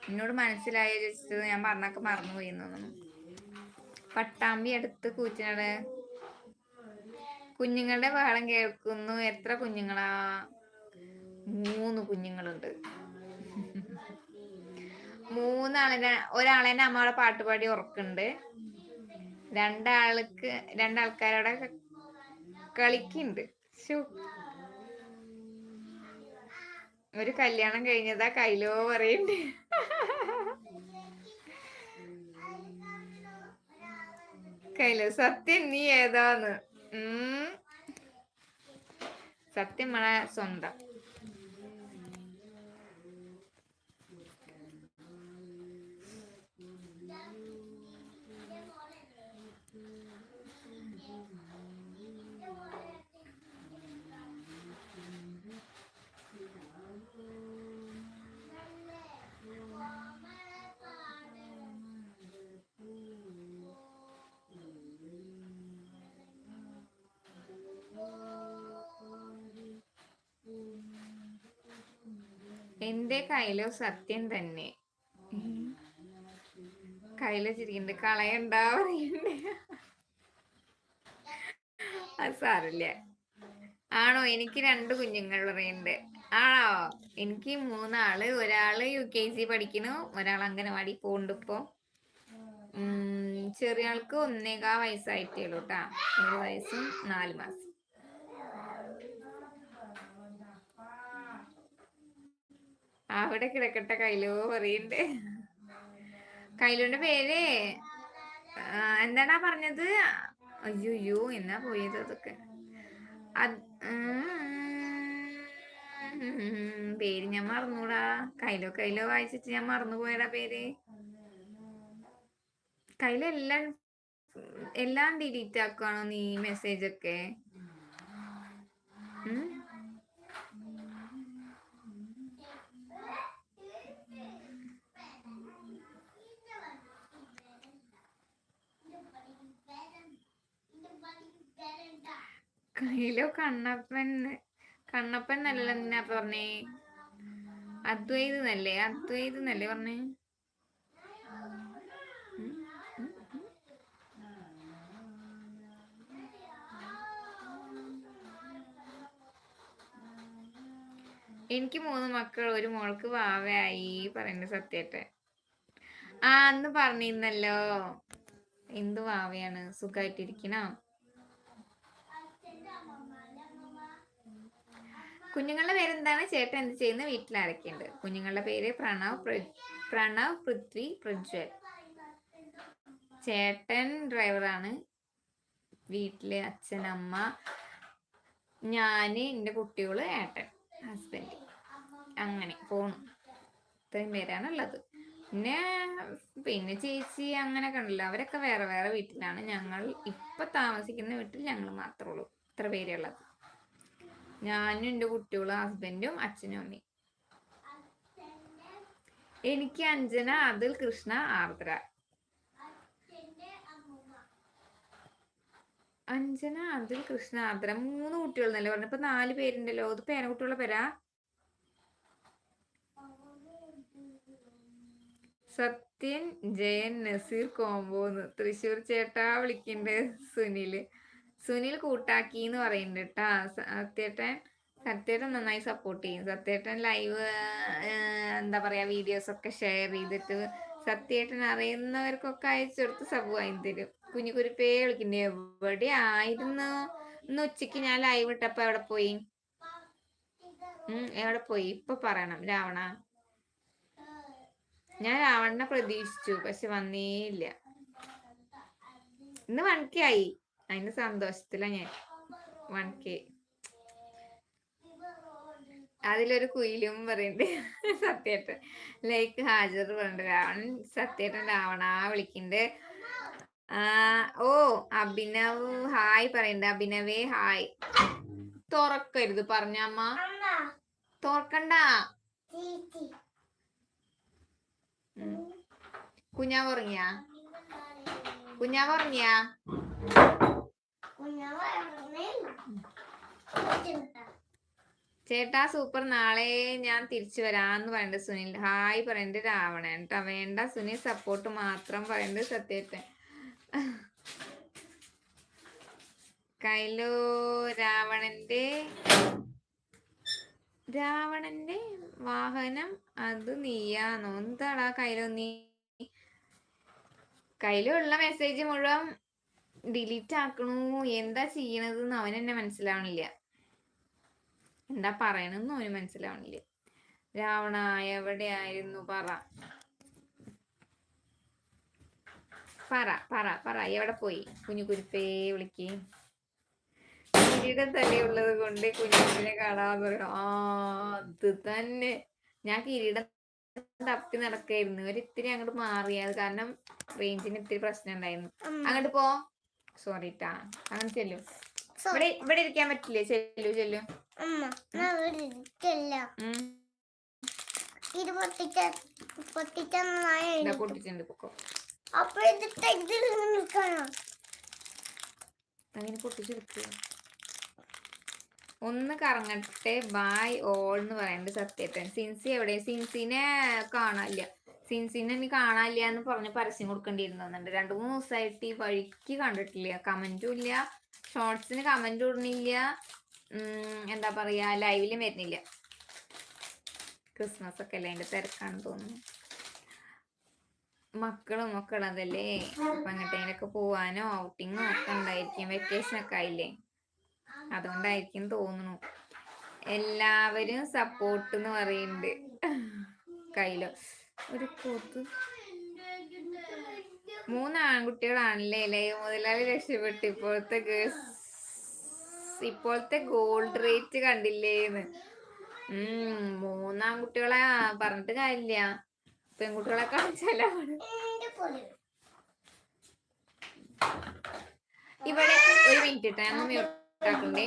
എന്നോട് മനസ്സിലായ ചോദിച്ചത് ഞാൻ പറഞ്ഞൊക്കെ മറന്നുപോയി എന്ന് തോന്നുന്നു. പട്ടാമ്പി അടുത്ത് കൂറ്റനാട്. കുഞ്ഞുങ്ങളുടെ ബഹളം കേൾക്കുന്നു. എത്ര കുഞ്ഞുങ്ങളാ? 3 കുഞ്ഞുങ്ങളുണ്ട്. 3 ഒരാളെ അമ്മയുടെ പാട്ടുപാടി ഉറക്കുന്നുണ്ട്. രണ്ടാൾക്കാരവിടെ കളിക്കുന്നുണ്ട്. ഒരു കല്യാണം കഴിഞ്ഞതാ കയ്യിലോ പറയുന്നുണ്ട്. കയ്യിലോ സത്യം നീ ഏതാന്ന്? സത്യം നമ്മളെ സ്വന്തം. എന്റെ കയ്യിലോ സത്യം തന്നെ. കയ്യിലോ ചിരിക്കുന്നുണ്ട്. കളയണ്ടാ പറയുന്നുണ്ട്. അത് സാരല്ലേ. ആണോ? എനിക്ക് 2 കുഞ്ഞുങ്ങൾ പറയുന്നുണ്ട്. ആണോ? എനിക്ക് 3 ആള്. ഒരാള് UKG പഠിക്കുന്നു, ഒരാൾ അംഗനവാടി പോകുന്നുണ്ട് ഇപ്പൊ. ചെറിയ ആൾക്ക് 1.25 വയസ്സായിട്ടേ ഉള്ളൂ കേട്ടാ. 1 വയസ്സും 4 മാസം. അവിടെ കിടക്കട്ടെ കൈലോ പറയുന്നുണ്ട്. കൈലോന്റെ പേര് എന്താടാ പറഞ്ഞത്? അയ്യോ എന്നാ പോയത് അതൊക്കെ. പേര് ഞാൻ മറന്നൂടാ. കൈലോ വായിച്ചിട്ട് ഞാൻ മറന്നുപോയടാ പേര്. എല്ലാം ഡിലീറ്റ് ആക്കുവാണോ നീ മെസ്സേജ് ഒക്കെ? കയ്യിലോ കണ്ണപ്പൻ നല്ല എന്നാ പറഞ്ഞേ? അദ്വൈത് നല്ലേ പറഞ്ഞേ? എനിക്ക് 3 മക്കൾ, ഒരു മോൾക്ക് വാവയായി പറയുന്നത് സത്യേട്ടെ. അന്ന് പറഞ്ഞിരുന്നല്ലോ. എന്ത് വാവയാണ്? സുഖായിട്ടിരിക്കണോ? കുഞ്ഞുങ്ങളുടെ പേരെന്താണ്? ചേട്ടൻ എന്ത് ചെയ്യുന്നു? വീട്ടിൽ ആരൊക്കെയുണ്ട്? കുഞ്ഞുങ്ങളുടെ പേര് പ്രണവ്, പൃഥ്വി, പ്രജ്വൽ. ചേട്ടൻ ഡ്രൈവറാണ്. വീട്ടില് അച്ഛൻ, അമ്മ, ഞാന്, എന്റെ കുട്ടികള്, ഏട്ടൻ, ഹസ്ബൻഡ്. അങ്ങനെ പോണു. ഇത്രയും പേരാണുള്ളത്. പിന്നെ ചേച്ചി അങ്ങനെയൊക്കെ ഉണ്ടല്ലോ. അവരൊക്കെ വേറെ വേറെ വീട്ടിലാണ്. ഞങ്ങൾ ഇപ്പൊ താമസിക്കുന്ന വീട്ടിൽ ഞങ്ങൾ മാത്രമേ ഉള്ളൂ. ഇത്ര പേരുള്ളത്. ഞാനും എന്റെ കുട്ടികളും, ഹസ്ബൻഡും, അച്ഛനും അമ്മയും. എനിക്ക് അഞ്ജന, അതിൽ, കൃഷ്ണ, ആർദ്ര. അഞ്ജന, അതിൽ, കൃഷ്ണ, ആർദ്ര. 3 കുട്ടികൾ എന്നല്ലേ പറഞ്ഞു. ഇപ്പൊ 4 പേരുണ്ടല്ലോ. ഇത് പേരക്കുട്ടികളുടെ പേരാ? സത്യൻ, ജയൻ, നസീർ കോമ്പോന്ന്. തൃശ്ശൂർ ചേട്ടാ വിളിക്കണ്ട്. സുനിൽ കൂട്ടാക്കി എന്ന് പറയുന്നുണ്ട് കേട്ടാ. സത്യേട്ടൻ സത്യേട്ടൻ നന്നായി സപ്പോർട്ട് ചെയ്യും. സത്യേട്ടൻ ലൈവ് എന്താ പറയാ വീഡിയോസ് ഒക്കെ ഷെയർ ചെയ്തിട്ട് സത്യേട്ടൻ അറിയുന്നവർക്കൊക്കെ അയച്ചു കൊടുത്ത് സബ് വാങ്ങി തരും. കുഞ്ഞുകുരുപ്പേ വിളിക്കുന്നു, എവിടെ ആയിരുന്നു ഇന്ന് ഉച്ചക്ക് ഞാൻ ലൈവ് ഇട്ടപ്പോ? എവിടെ പോയി? എവിടെ പോയി ഇപ്പൊ പറയണം. രാവണ, ഞാൻ രാവണനെ പ്രതീക്ഷിച്ചു, പക്ഷെ വന്നേയില്ല. ഇന്ന് 1K ആയി, അതിന്റെ സന്തോഷത്തിലാ ഞാൻ. 1K അതിലൊരു കുയിലും പറയുന്നുണ്ട്. സത്യേട്ടൻ ലൈക്ക് ഹാജർ പറഞ്ഞിട്ട് രാവണൻ സത്യേട്ടൻ രാവണ വിളിക്കുന്നുണ്ട്. ഓ അഭിനവ് ഹായ് പറയണ്ട. അഭിനവേ ഹായ്. തുറക്കരുത് പറഞ്ഞമ്മ, തുറക്കണ്ട. കുഞ്ഞാവ് ഉറങ്ങിയാ? കുഞ്ഞാവ് ഉറങ്ങിയാ? ചേട്ടാ സൂപ്പർ, നാളെ ഞാൻ തിരിച്ചു വരാന്ന് പറയണ്ട സുനിൽ. ഹായ് പറയണ്ട് രാവണൻ കേട്ടാ. വേണ്ട സുനിൽ, സപ്പോർട്ട് മാത്രം പറയണ്ട് സത്യേട്ടൻ. കൈലോ രാവണന്റെ വാഹനം അത് നീയാണോ? എന്താടാ കൈലോ നീ? കയ്യിലുള്ള മെസ്സേജ് മുഴുവൻ ഡിലീറ്റ് ആക്കണു. എന്താ ചെയ്യണതെന്ന് അവൻ എന്നെ മനസ്സിലാവണില്ല. എന്താ പറയണെന്നും അവന് മനസ്സിലാവണില്ല. രാവണ എവിടെയായിരുന്നു? പറ പറ പറ പറ എവിടെ പോയി? കുഞ്ഞുകുരുപ്പേ വിളിക്ക്. കിരീടം തലയുള്ളത് കൊണ്ട് കുഞ്ഞുകുഞ്ഞിനെ കാണാന്ന് പറയണം. അത് തന്നെ, ഞാൻ കിരീടം തപ്പി നടക്കായിരുന്നു. ഒരിത്തിരി അങ്ങോട്ട് മാറിയത് കാരണം റേഞ്ചിന് ഇത്തിരി പ്രശ്നം ഉണ്ടായിരുന്നു. അങ്ങോട്ട് പോ. സോറി ട്ടാ, അങ്ങനെ ചെല്ലും. ഇവിടെ ഇരിക്കാൻ പറ്റില്ലേ? ചെല്ലു ചെല്ലു. പൊട്ടിച്ചിട്ടുണ്ട് പൊക്കോ. അങ്ങനെ പൊട്ടിച്ചെടുക്കുക. ഒന്ന് കറങ്ങട്ടെ. ബായ് ഓൾ എന്ന് പറയുന്നുണ്ട് സത്യേട്ടൻ. സിൻസി എവിടെ? സിൻസിനെ കാണാനില്ല. സിൻസിനെ നീ കാണാനില്ല എന്ന് പറഞ്ഞ് പരസ്യം കൊടുക്കേണ്ടിയിരുന്നുണ്ട്. 2-3 ദിവസമായിട്ട് ഈ വഴിക്ക് കണ്ടിട്ടില്ല. കമന്റും ഇല്ല, ഷോർട്സിന് കമന്റ് ഇടുന്നില്ല, എന്താ പറയാ ലൈവിലും വരുന്നില്ല. ക്രിസ്മസ് ഒക്കെ അല്ലേ, അതിന്റെ തിരക്കാണെന്ന് തോന്നുന്നു. മക്കളും അതല്ലേ, അപ്പൊ എങ്ങോട്ടെങ്കിലൊക്കെ പോവാനോ ഔട്ടിങ്ങോ ഒക്കെ ഉണ്ടായിരിക്കും. വെക്കേഷൻ ഒക്കെ ആയില്ലേ, അതുകൊണ്ടായിരിക്കും തോന്നുന്നു. എല്ലാവരും സപ്പോർട്ട് എന്ന് പറയുന്നുണ്ട്. കയ്യിലോ ഒരു കൂത്ത്. 3 ആൺകുട്ടികളാണല്ലേ? ലൈവ് മുതലാളി രക്ഷപ്പെട്ടു. ഇപ്പോഴത്തെ ഗോൾഡ് റേറ്റ് കണ്ടില്ലേന്ന്. 3 ആൺകുട്ടികളെ പറഞ്ഞിട്ട് കാര്യമില്ല. പെൺകുട്ടികളെ കാണിച്ചാലാണ്. ഇവിടെ ഒരു മിനിറ്റ് ഇട്ടാ, ഞാൻ മ്യൂട്ട് ആക്കണ്ടേ.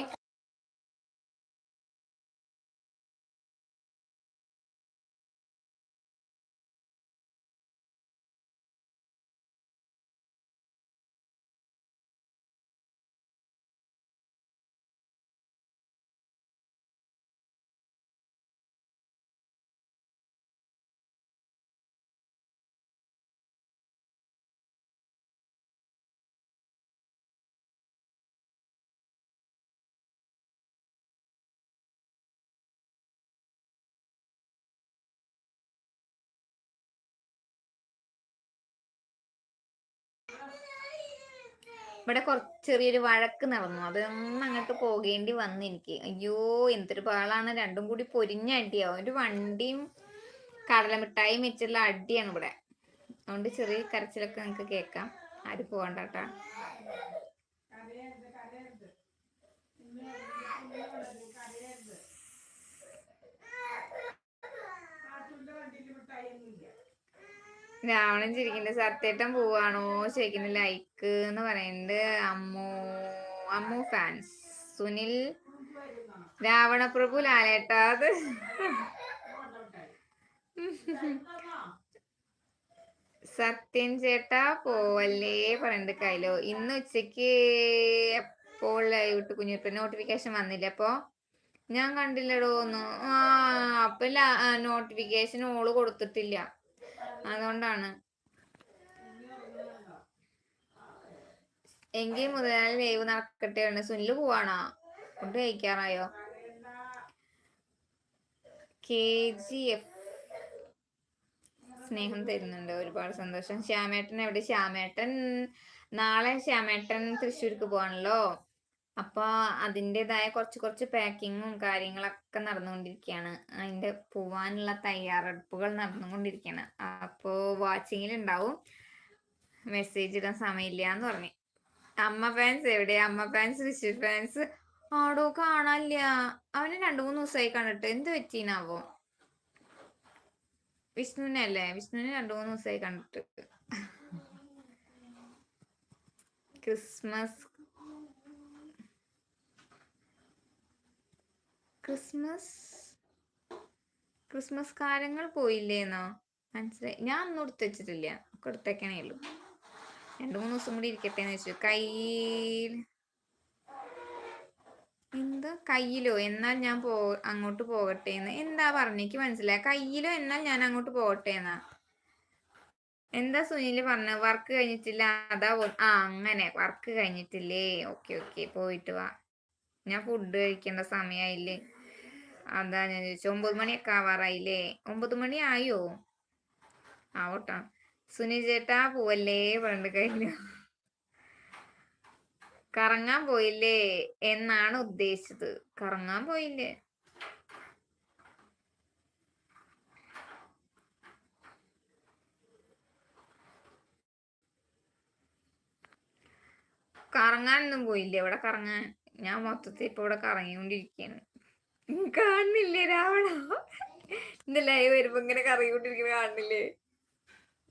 ഇവിടെ ചെറിയൊരു വഴക്ക് നടന്നു. അതൊന്നും അങ്ങോട്ട് പോകേണ്ടി വന്നു എനിക്ക്. അയ്യോ എന്തൊരു പാളാണ്. രണ്ടും കൂടി പൊരിഞ്ഞ അടിയാ. ഒരു വണ്ടിയും കടലമിഠായും വെച്ചുള്ള അടിയാണ് ഇവിടെ. അതുകൊണ്ട് ചെറിയ കരച്ചിലൊക്കെ നിങ്ങൾക്ക് കേൾക്കാം. ആരും പോകണ്ടാട്ടാ. രാവണൻ ചിരിക്കുന്നുണ്ട്. സത്യേട്ടൻ പോവാണോ ചോദിക്കുന്നു. ലൈക്ക് എന്ന് പറയുന്നുണ്ട്. അമ്മു ഫാൻസ്. സുനിൽ രാവണപ്രഭു ലാലേട്ടാ. അത് സത്യൻ ചേട്ടാ പോവല്ലേ പറയുന്നുണ്ട്. കയ്യിലോ ഇന്ന് ഉച്ചക്ക് എപ്പോൾ ലൈവ് ഇട്ട് കുഞ്ഞിട്ട് നോട്ടിഫിക്കേഷൻ വന്നില്ല. അപ്പൊ ഞാൻ കണ്ടില്ലടോ ഒന്നും. അപ്പൊ നോട്ടിഫിക്കേഷൻ ഓള് കൊടുത്തിട്ടില്ല, അതുകൊണ്ടാണ്. എങ്കിൽ മുതലാളി ലൈവ് നടക്കട്ടെ. സുനില് പോവാണോ? ഫുഡ് കഴിക്കാറായോ? KGF സ്നേഹം തരുന്നുണ്ട്, ഒരുപാട് സന്തോഷം. ശ്യാമേട്ടൻ എവിടെ? ശ്യാമേട്ടൻ നാളെ ശ്യാമേട്ടൻ തൃശ്ശൂർക്ക് പോവാണല്ലോ. അപ്പൊ അതിൻ്റെതായ കുറച്ച് പാക്കിങ്ങും കാര്യങ്ങളൊക്കെ നടന്നുകൊണ്ടിരിക്കുകയാണ്. അതിന്റെ പോവാനുള്ള തയ്യാറെടുപ്പുകൾ നടന്നുകൊണ്ടിരിക്കുകയാണ്. അപ്പോ വാച്ചിങ്ങിൽ ഉണ്ടാവും. മെസ്സേജ് ഇടാൻ സമയമില്ല എന്ന് പറഞ്ഞു. അമ്മ ഫാൻസ് എവിടെ? അമ്മ ഫാൻസ്, തൃശ്ശൂർ ഫാൻസ് ആടോ കാണാനില്ല. അവന് 2-3 ദിവസമായി കണ്ടിട്ട്. എന്ത് പറ്റീനാവോ? വിഷ്ണുവിനെ 2-3 ദിവസമായി കണ്ടിട്ട്. ക്രിസ്മസ് കാര്യങ്ങൾ പോയില്ലേന്നോ? മനസ്സിലായി. ഞാൻ ഒന്നും എടുത്ത് വെച്ചിട്ടില്ല. ഒക്കെ എടുത്തേക്കണേ ഉള്ളൂ. 2-3 ദിവസം കൂടി ഇരിക്കട്ടെ എന്ന് വെച്ചു. കയ്യിലോ? എന്നാൽ ഞാൻ അങ്ങോട്ട് പോകട്ടെ എന്ന്. എന്താ പറഞ്ഞേക്ക് മനസ്സിലായി. കയ്യിലോ എന്നാൽ ഞാൻ അങ്ങോട്ട് പോകട്ടെ എന്നാ? എന്താ സുനില് പറഞ്ഞ? വർക്ക് കഴിഞ്ഞിട്ടില്ല അതാ അങ്ങനെ വർക്ക് കഴിഞ്ഞിട്ടില്ലേ? ഓക്കെ പോയിട്ട് വാ. ഞാൻ ഫുഡ് കഴിക്കേണ്ട സമയമായില്ലേ, അതാ ഞാൻ ചോദിച്ചു. 9 മണിയൊക്കെ ആവാറായില്ലേ? 9 മണി ആയോ? ആവട്ടോ. സുനിൽ ചേട്ടാ പോവല്ലേ പറഞ്ഞിട്ട് കഴിഞ്ഞു. കറങ്ങാൻ പോയില്ലേ എന്നാണ് ഉദ്ദേശിച്ചത്. കറങ്ങാൻ പോയില്ലേ? കറങ്ങാനൊന്നും പോയില്ലേ? ഇവിടെ കറങ്ങാൻ ഞാൻ മൊത്തത്തിൽ ഇപ്പൊ ഇവിടെ കറങ്ങിക്കൊണ്ടിരിക്കുകയാണ്. കാണുന്നില്ലേ രാവണ? എന്റെ ലൈവ് വരുമ്പോ ഇങ്ങനെ കറങ്ങിക്കൊണ്ടിരിക്കുന്ന കാണുന്നില്ലേ?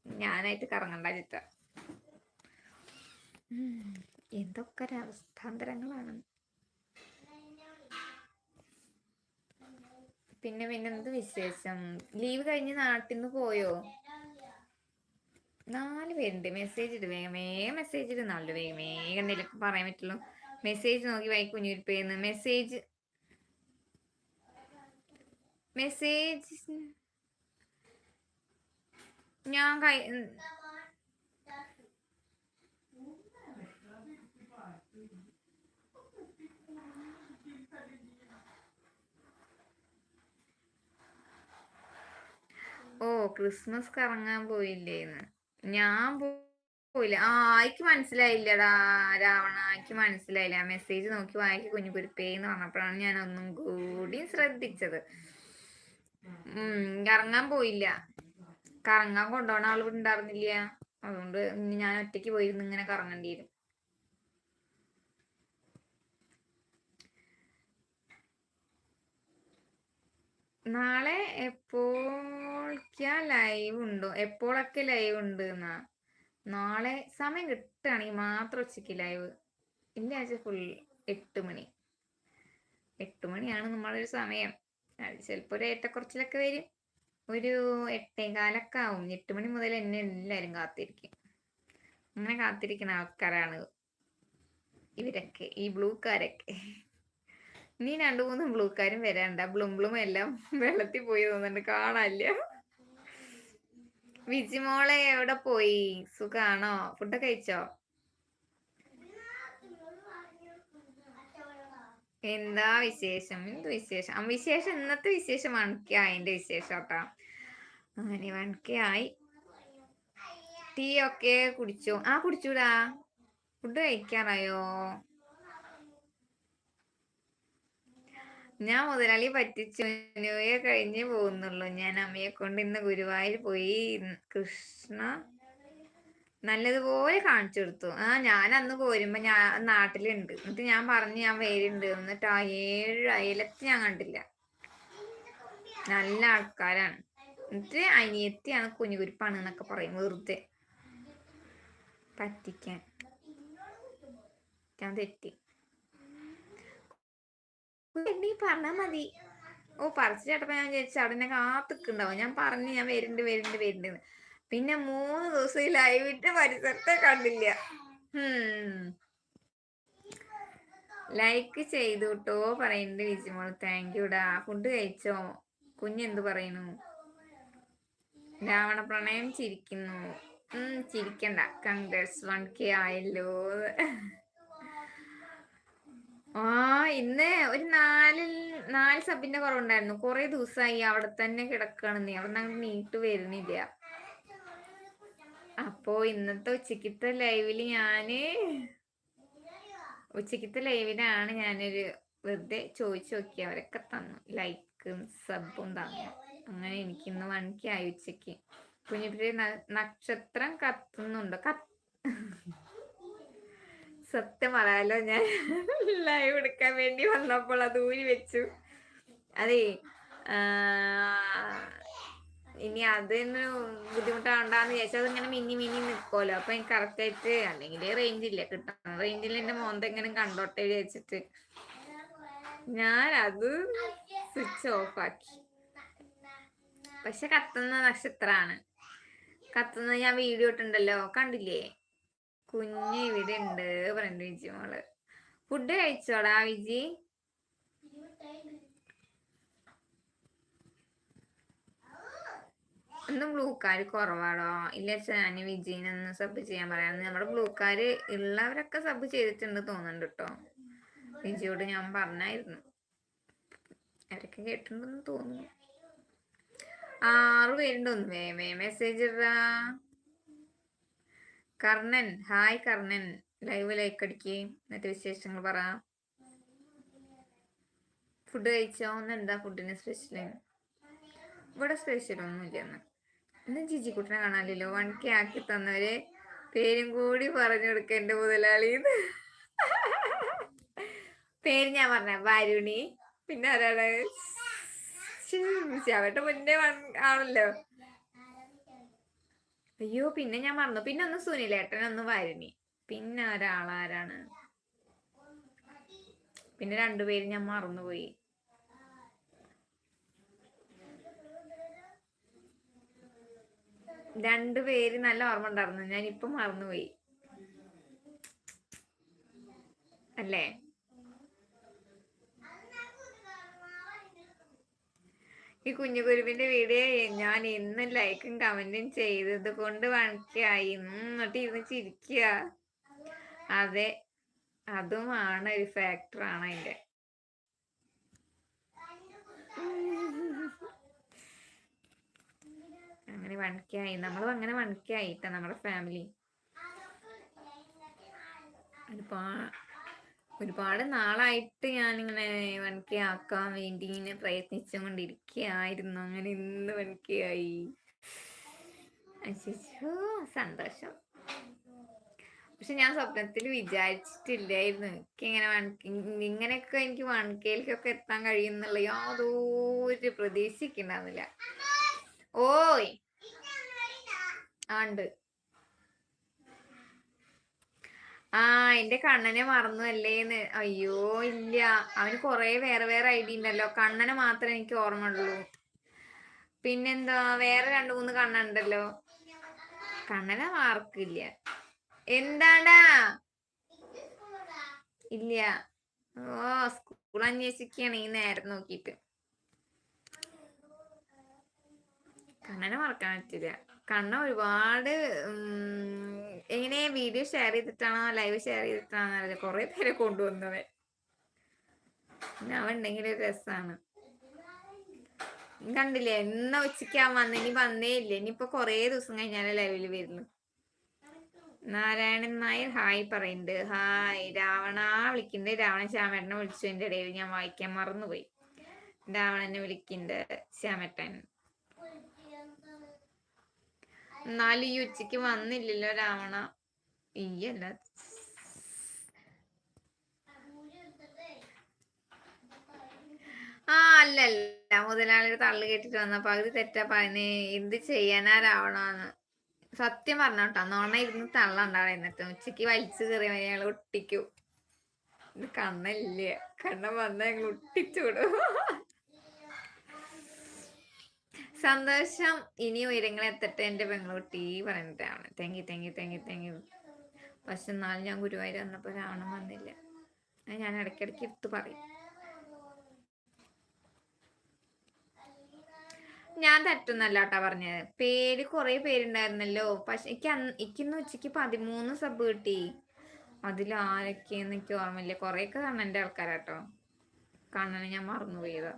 ഞാനായിട്ട് കറങ്ങണ്ട ചിറ്റ. എന്തൊക്കെ അവസ്ഥാന്തരങ്ങളാണ്. പിന്നെ എന്ത് വിശേഷം? ലീവ് കഴിഞ്ഞ് നാട്ടിൽ നിന്ന് പോയോ? 4 പേരുണ്ട്. മെസ്സേജ് ഇട് വേഗം മെസ്സേജ് ഇടുന്നാണല്ലോ. വേഗം എന്തെങ്കിലും പറയാൻ പറ്റുള്ളൂ. മെസ്സേജ് നോക്കി വായി കുഞ്ഞിരിപ്പേന്ന്. മെസ്സേജ് ഞാൻ ക്രിസ്മസ് കറങ്ങാൻ പോയില്ലേന്ന്. ഞാൻ പോയില്ല. എനിക്ക് മനസ്സിലായില്ലടാ രാവണ, എനിക്ക് മനസ്സിലായില്ല. മെസ്സേജ് നോക്കി വായിക്ക് കുഞ്ഞുകുരുപ്പേന്ന് പറഞ്ഞപ്പോഴാണ് ഞാൻ ഒന്നും കൂടി ശ്രദ്ധിച്ചത്. കറങ്ങാൻ പോയില്ല. കറങ്ങാൻ കൊണ്ടുപോകണ ആൾ ഉണ്ടായിരുന്നില്ല. അതുകൊണ്ട് ഞാൻ ഒറ്റയ്ക്ക് പോയിരുന്നു ഇങ്ങനെ കറങ്ങേണ്ടി വരും. നാളെ എപ്പോഴൊക്കെ ലൈവ് ഉണ്ടോ? എപ്പോഴൊക്കെ ലൈവ് ഉണ്ട് എന്നാ? നാളെ സമയം കിട്ടുകയാണെങ്കിൽ മാത്രം ഉച്ചയ്ക്ക് ലൈവ്. ഇല്ലാഴ്ച ഫുൾ 8 മണി. 8 മണിയാണ് നമ്മളൊരു സമയം. അത് ചിലപ്പോൾ ഒരു ഏറ്റക്കുറച്ചിലൊക്കെ വരും. ഒരു 8:15 ആവും. 8 മണി മുതൽ എന്നെ എല്ലാവരും കാത്തിരിക്കും. അങ്ങനെ കാത്തിരിക്കുന്ന ആൾക്കാരാണ് ഇവരൊക്കെ, ഈ ബ്ലൂക്കാരൊക്കെ. ഇനി 2-3 ബ്ലൂക്കാരും വരാണ്ട. ബ്ലും എല്ലാം വെള്ളത്തിൽ പോയി തോന്നുന്നുണ്ട്, കാണാനില്ല. വിജിമോളെ എവിടെ പോയി? സുഖാണോ? ഫുഡൊക്കെ കഴിച്ചോ? എന്താ വിശേഷം? എന്ത് വിശേഷം? വിശേഷം ഇന്നത്തെ വിശേഷം 1K ആയതിന്റെ വിശേഷം കേട്ടാ. അങ്ങനെ 1K ആയി. ടീ ഒക്കെ കുടിച്ചോ? കുടിച്ചൂടാ. ഫുഡ് കഴിക്കാറായോ? ഞാൻ മുതലാളി പറ്റിച്ചു. ന്യൂ ഇയർ കഴിഞ്ഞ് പോകുന്നുള്ളൂ. ഞാൻ അമ്മയെ കൊണ്ട് ഇന്ന് ഗുരുവായൂർ പോയി. കൃഷ്ണ നല്ലതുപോലെ കാണിച്ചു കൊടുത്തു. ഞാൻ അന്ന് പോരുമ്പോ ഞാൻ നാട്ടിലുണ്ട്. എന്നിട്ട് ഞാൻ പറഞ്ഞു ഞാൻ വരുന്നുണ്ട്. എന്നിട്ട് 7 അയലത്ത് ഞാൻ കണ്ടില്ല. നല്ല ആൾക്കാരാണ്. എന്നിട്ട് അനിയത്തിയാണ്, കുഞ്ഞുകുരിപ്പാണ് എന്നൊക്കെ പറയും വെറുതെ പറ്റിക്കാൻ. ഞാൻ തെറ്റി. പറഞ്ഞാ മതി. പറിച്ചു കേട്ടപ്പോ ഞാൻ വിചാരിച്ചു അവിടെ എന്നെ കാത്തിക്കുണ്ടാവും. ഞാൻ പറഞ്ഞു ഞാൻ വരുന്നുണ്ട്. പിന്നെ 3 ദിവസം ലൈവിട്ട് പരിസരത്തെ കണ്ടില്ല. ലൈക്ക് ചെയ്തു കേട്ടോ പറയുന്നുണ്ട് വിജിമോൾ. താങ്ക് യുടാ. ഫുഡ് കഴിച്ചോ? കുഞ്ഞെന്ത് പറയുന്നു? രാവണ പ്രണയം ചിരിക്കുന്നു. ചിരിക്കണ്ട. കൺഗ്രസ് 1K ആയല്ലോ. ഇന്ന് ഒരു 4 സബിന്റെ കുറവുണ്ടായിരുന്നു. കുറെ ദിവസമായി അവിടെ തന്നെ കിടക്കണെന്നേ, അവിടെ നിന്ന് അങ്ങോട്ട് നീട്ട് വരുന്നില്ല. അപ്പോ ഇന്നത്തെ ഉച്ചക്കത്തെ ലൈവിലാണ് ഞാനൊരു വെറുതെ ചോദിച്ചു നോക്കി. അവരൊക്കെ തന്നു, ലൈക്കും സബും തന്നു. അങ്ങനെ എനിക്ക് ഇന്ന് 1K ആയി ഉച്ചക്ക്. കുഞ്ഞിപ്പിരി നക്ഷത്രം കത്തുന്നുണ്ടോ? സത്യം പറയാലോ, ഞാൻ ലൈവ് എടുക്കാൻ വേണ്ടി വന്നപ്പോൾ അത് ഊരി വെച്ചു. അതെ, ഇനി അതിന് ബുദ്ധിമുട്ടാണ്ടാന്ന് വിചാരിച്ചാൽ അതിങ്ങനെ മിന്നി നിൽക്കുമല്ലോ. അപ്പൊ എനിക്ക് കറക്റ്റ് ആയിട്ട്, അല്ലെങ്കിൽ റേഞ്ച് ഇല്ല, കിട്ടുന്ന റേഞ്ചിൽ എന്റെ മോന്തെങ്ങനെ കണ്ടോട്ടെ വിചാരിച്ചിട്ട് ഞാൻ അത് സ്വിച്ച് ഓഫ് ആക്കി. പക്ഷെ കത്തുന്ന നക്ഷത്രാണ്. കത്തുന്നത് ഞാൻ വീഡിയോ ഇട്ടുണ്ടല്ലോ, കണ്ടില്ലേ? കുഞ്ഞ് ഇവിടെ ഉണ്ട് പറഞ്ഞു വിജി മോള്. ഫുഡ് കഴിച്ചോടാ വിജി? ഒന്നും ബ്ലൂക്കാര് കുറവാടോ. ഇല്ല, ഞാൻ വിജയിനൊന്ന് സബ് ചെയ്യാൻ പറയാം. നമ്മുടെ ബ്ലൂക്കാര് ഉള്ളവരൊക്കെ സബ് ചെയ്തിട്ടുണ്ട് തോന്നുന്നുണ്ട് കേട്ടോ. വിജിയോട് ഞാൻ പറഞ്ഞായിരുന്നു, അവരൊക്കെ കേട്ടിട്ടുണ്ടെന്ന് തോന്നുന്നു. 6 പേരുണ്ടോന്ന് മെസ്സേജ് ഇടാ. Karnan, hi Karnan, live like അടിക്കേ, എന്നിട്ട് വിശേഷങ്ങൾ പറ. ഫുഡ് കഴിച്ചോ? എന്താ ഫുഡിന് സ്പെഷ്യല്? ഇവിടെ സ്പെഷ്യൽ ഒന്നുമില്ല. ഇന്ന് ജിജിക്കുട്ടിനെ കാണാനില്ലല്ലോ. 1K ആക്കി തന്നവര് പേരും കൂടി പറഞ്ഞു കൊടുക്ക എന്റെ മുതലാളിന്ന്. പേര് ഞാൻ പറഞ്ഞ വരുണി, പിന്നെ ആരാണ്? അവരുടെ മുന്നേ ആണല്ലോ. അയ്യോ, പിന്നെ ഞാൻ മറന്നു. പിന്നെ ഒന്ന് സുനിലേട്ടൻ, ഒന്ന് വരുണി, പിന്നെ ഒരാളാരാണ്, പിന്നെ 2 പേര് ഞാൻ മറന്നുപോയി. രണ്ട് പേര് നല്ല ഓർമ്മ ഉണ്ടായിരുന്നു, ഞാൻ ഇപ്പൊ മറന്നുപോയി അല്ലേ. ഈ കുഞ്ഞുകുരുവിന്റെ വീഡിയോ ഞാൻ എന്നും ലൈക്കും കമന്റും ചെയ്തത് കൊണ്ട് 1K ആയി. എന്നിട്ട് ഇരുന്ന് ചിരിക്കുക. അതെ, അതുമാണ് ഒരു ഫാക്ടറാണ് അതിന്റെ. അങ്ങനെ 1K ആയി. നമ്മളും അങ്ങനെ 1K ആയിട്ടാ നമ്മുടെ ഫാമിലി. ഒരുപാട് നാളായിട്ട് ഞാനിങ്ങനെ 1K ആക്കാൻ വേണ്ടി ഇങ്ങനെ പ്രയത്നിച്ചുകൊണ്ടിരിക്കുകയായിരുന്നു. അങ്ങനെ ഇന്ന് 1K ആയി. സന്തോഷം. പക്ഷെ ഞാൻ സ്വപ്നത്തിൽ വിചാരിച്ചിട്ടില്ലായിരുന്നു ഇങ്ങനെയൊക്കെ എനിക്ക് 1Kയിലേക്കൊക്കെ എത്താൻ കഴിയുന്നുള്ള യാതൊരു പ്രതീക്ഷിക്കുന്നുണ്ടായിരുന്നില്ല. ഓയ് ആണ്ട്. എന്റെ കണ്ണനെ മറന്നു അല്ലേന്ന്. അയ്യോ ഇല്ല, അവന് കൊറേ വേറെ ID ഉണ്ടല്ലോ. കണ്ണനെ മാത്രമേ എനിക്ക് ഓർമ്മ ഉള്ളൂ. പിന്നെന്താ, വേറെ 2-3 കണ്ണുണ്ടല്ലോ. കണ്ണനെ മാർക്കില്ല. എന്താടാ? ഇല്ല. സ്കൂൾ അന്വേഷിക്കാണ് ഈ നേരം നോക്കിട്ട്. കണ്ണനെ മറക്കാൻ പറ്റില്ല. കണ്ണ ഒരുപാട് എങ്ങനെ വീഡിയോ ഷെയർ ചെയ്തിട്ടാണോ ലൈവ് ഷെയർ ചെയ്തിട്ടാണോ അറിയില്ല, കുറെ പേരെ കൊണ്ടുവന്നവൻ. അവൻ ഉണ്ടെങ്കിൽ ഒരു രസാണ്. കണ്ടില്ലേ, എന്നാ ഉച്ചയ്ക്ക് വന്ന്, ഇനി വന്നേ ഇല്ല. ഇനിയിപ്പൊ കൊറേ ദിവസം കഴിഞ്ഞാലേ ലൈവില് വരുന്നു. നാരായണൻ നായർ ഹായ് പറയുന്നുണ്ട്. ഹായ്. രാവണ വിളിക്കുന്നുണ്ട്. രാവണൻ ശ്യാമേട്ടനെ വിളിച്ചു. എന്റെ ഇടയിൽ ഞാൻ വായിക്കാൻ മറന്നുപോയി. രാവണനെ വിളിക്കുന്നുണ്ട് ശ്യാമേട്ടൻ. എന്നാലും ഈ ഉച്ചക്ക് വന്നില്ലല്ലോ രാവണ. ഈയല്ല, അല്ലല്ല, മുതലാളിയുടെ തള്ളു കേട്ടിട്ട് വന്ന പകുതി തെറ്റാ പറയുന്നേ. എന്ത് ചെയ്യാനാ രാവണന്ന്. സത്യം പറഞ്ഞോട്ടോ, നോണ ഇരുന്ന് തള്ളണ്ടാവും. എന്നിട്ട് ഉച്ചക്ക് വലിച്ചു കയറിയ ഞങ്ങൾ ഒട്ടിക്കൂ. ഇത് കണ്ണല്ല, കണ്ണൻ വന്ന ഞങ്ങൾ ഒട്ടിച്ചുവിടും. സന്തോഷം. ഇനി ഉയരങ്ങളെത്തട്ടെ എന്റെ പെങ്ങളുട്ടി പറഞ്ഞിട്ടാണ്. Thank you. പക്ഷെ എന്നാലും ഞാൻ ഗുരുവായൂർ വന്നപ്പോ രാവണൻ വന്നില്ല. ഞാൻ ഇടയ്ക്കിടയ്ക്ക് എടുത്ത് പറയും. ഞാൻ തെറ്റൊന്നല്ല കേട്ടാ പറഞ്ഞത്. പേര് കുറെ പേരുണ്ടായിരുന്നല്ലോ. പക്ഷെ എനിക്കിന്ന് ഉച്ചക്ക് 13 സബ് കിട്ടി. അതിൽ ആരൊക്കെയെന്ന് എനിക്ക് ഓർമ്മയില്ല. കൊറേയൊക്കെ കണ്ണന്റെ ആൾക്കാരാട്ടോ. കണ്ണനെ ഞാൻ മറന്നുപോയതാ.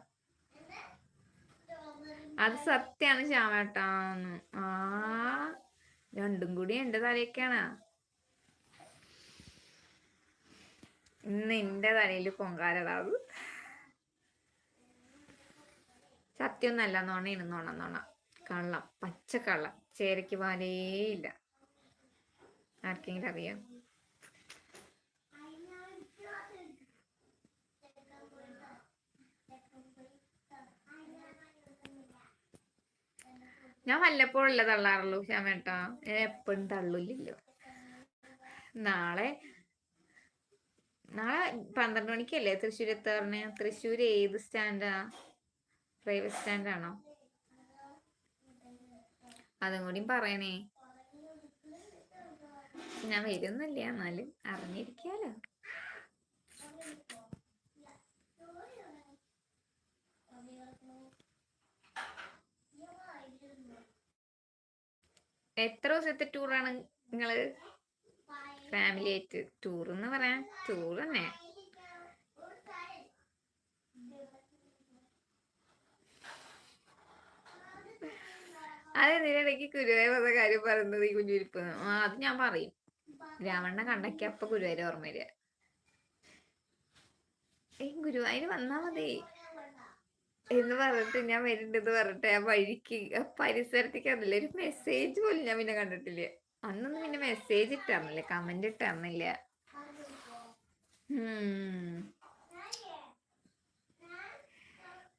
അത് സത്യാണ് ശ്യാമേട്ടാന്ന്. ആ രണ്ടും കൂടി എന്റെ തലയൊക്കെയാണ്. ഇന്ന് എന്റെ തലയില് പൊങ്കാലടാവ്. സത്യമൊന്നല്ല, നോണയാണ്, നോണ കള്ളം, പച്ചക്കള്ളം. ചേരയ്ക്ക് പാലേയില്ല. ആർക്കെങ്കിലും അറിയാം? ഞാൻ വല്ലപ്പോഴല്ല തള്ളാറുള്ളൂ ശ്യാമേട്ടാ, എപ്പോഴും തള്ളില്ലല്ലോ. നാളെ 12 മണിക്കല്ലേ തൃശ്ശൂർ എത്താറിന്? തൃശ്ശൂർ ഏത് സ്റ്റാൻഡാ? പ്രൈവറ്റ് സ്റ്റാൻഡാണോ? അതും കൂടി പറയണേ. ഞാൻ വരുന്നില്ല, എന്നാലും അറിഞ്ഞിരിക്കാലോ. എത്ര ദിവസത്തെ ടൂറാണ് നിങ്ങള്? ഫാമിലി ആയിട്ട് ടൂർ എന്ന് പറയാൻ ടൂർ തന്നെ. അതെന്തിനിടയ്ക്ക് ഗുരുവായൂർ വന്ന കാര്യം പറയുന്നത് ഈ കുഞ്ഞുരിപ്പ്? അത് ഞാൻ പറയും. രാവണനെ കണ്ടൊക്കെ അപ്പൊ ഗുരുവായൂർ ഓർമ്മ വരിക. ഗുരുവായൂർ വന്നാ മതി എന്ന് പറഞ്ഞിട്ട് ഞാൻ വരുന്നുണ്ടെന്ന് പറഞ്ഞിട്ട് ആ വഴിക്ക് ആ പരിസരത്തേക്ക് വന്നില്ല. ഒരു മെസ്സേജ് പോലും ഞാൻ പിന്നെ കണ്ടിട്ടില്ല. അന്നൊന്നും പിന്നെ മെസ്സേജ് ഇട്ടാർന്നില്ല, കമന്റ് ഇട്ടാർന്നില്ല.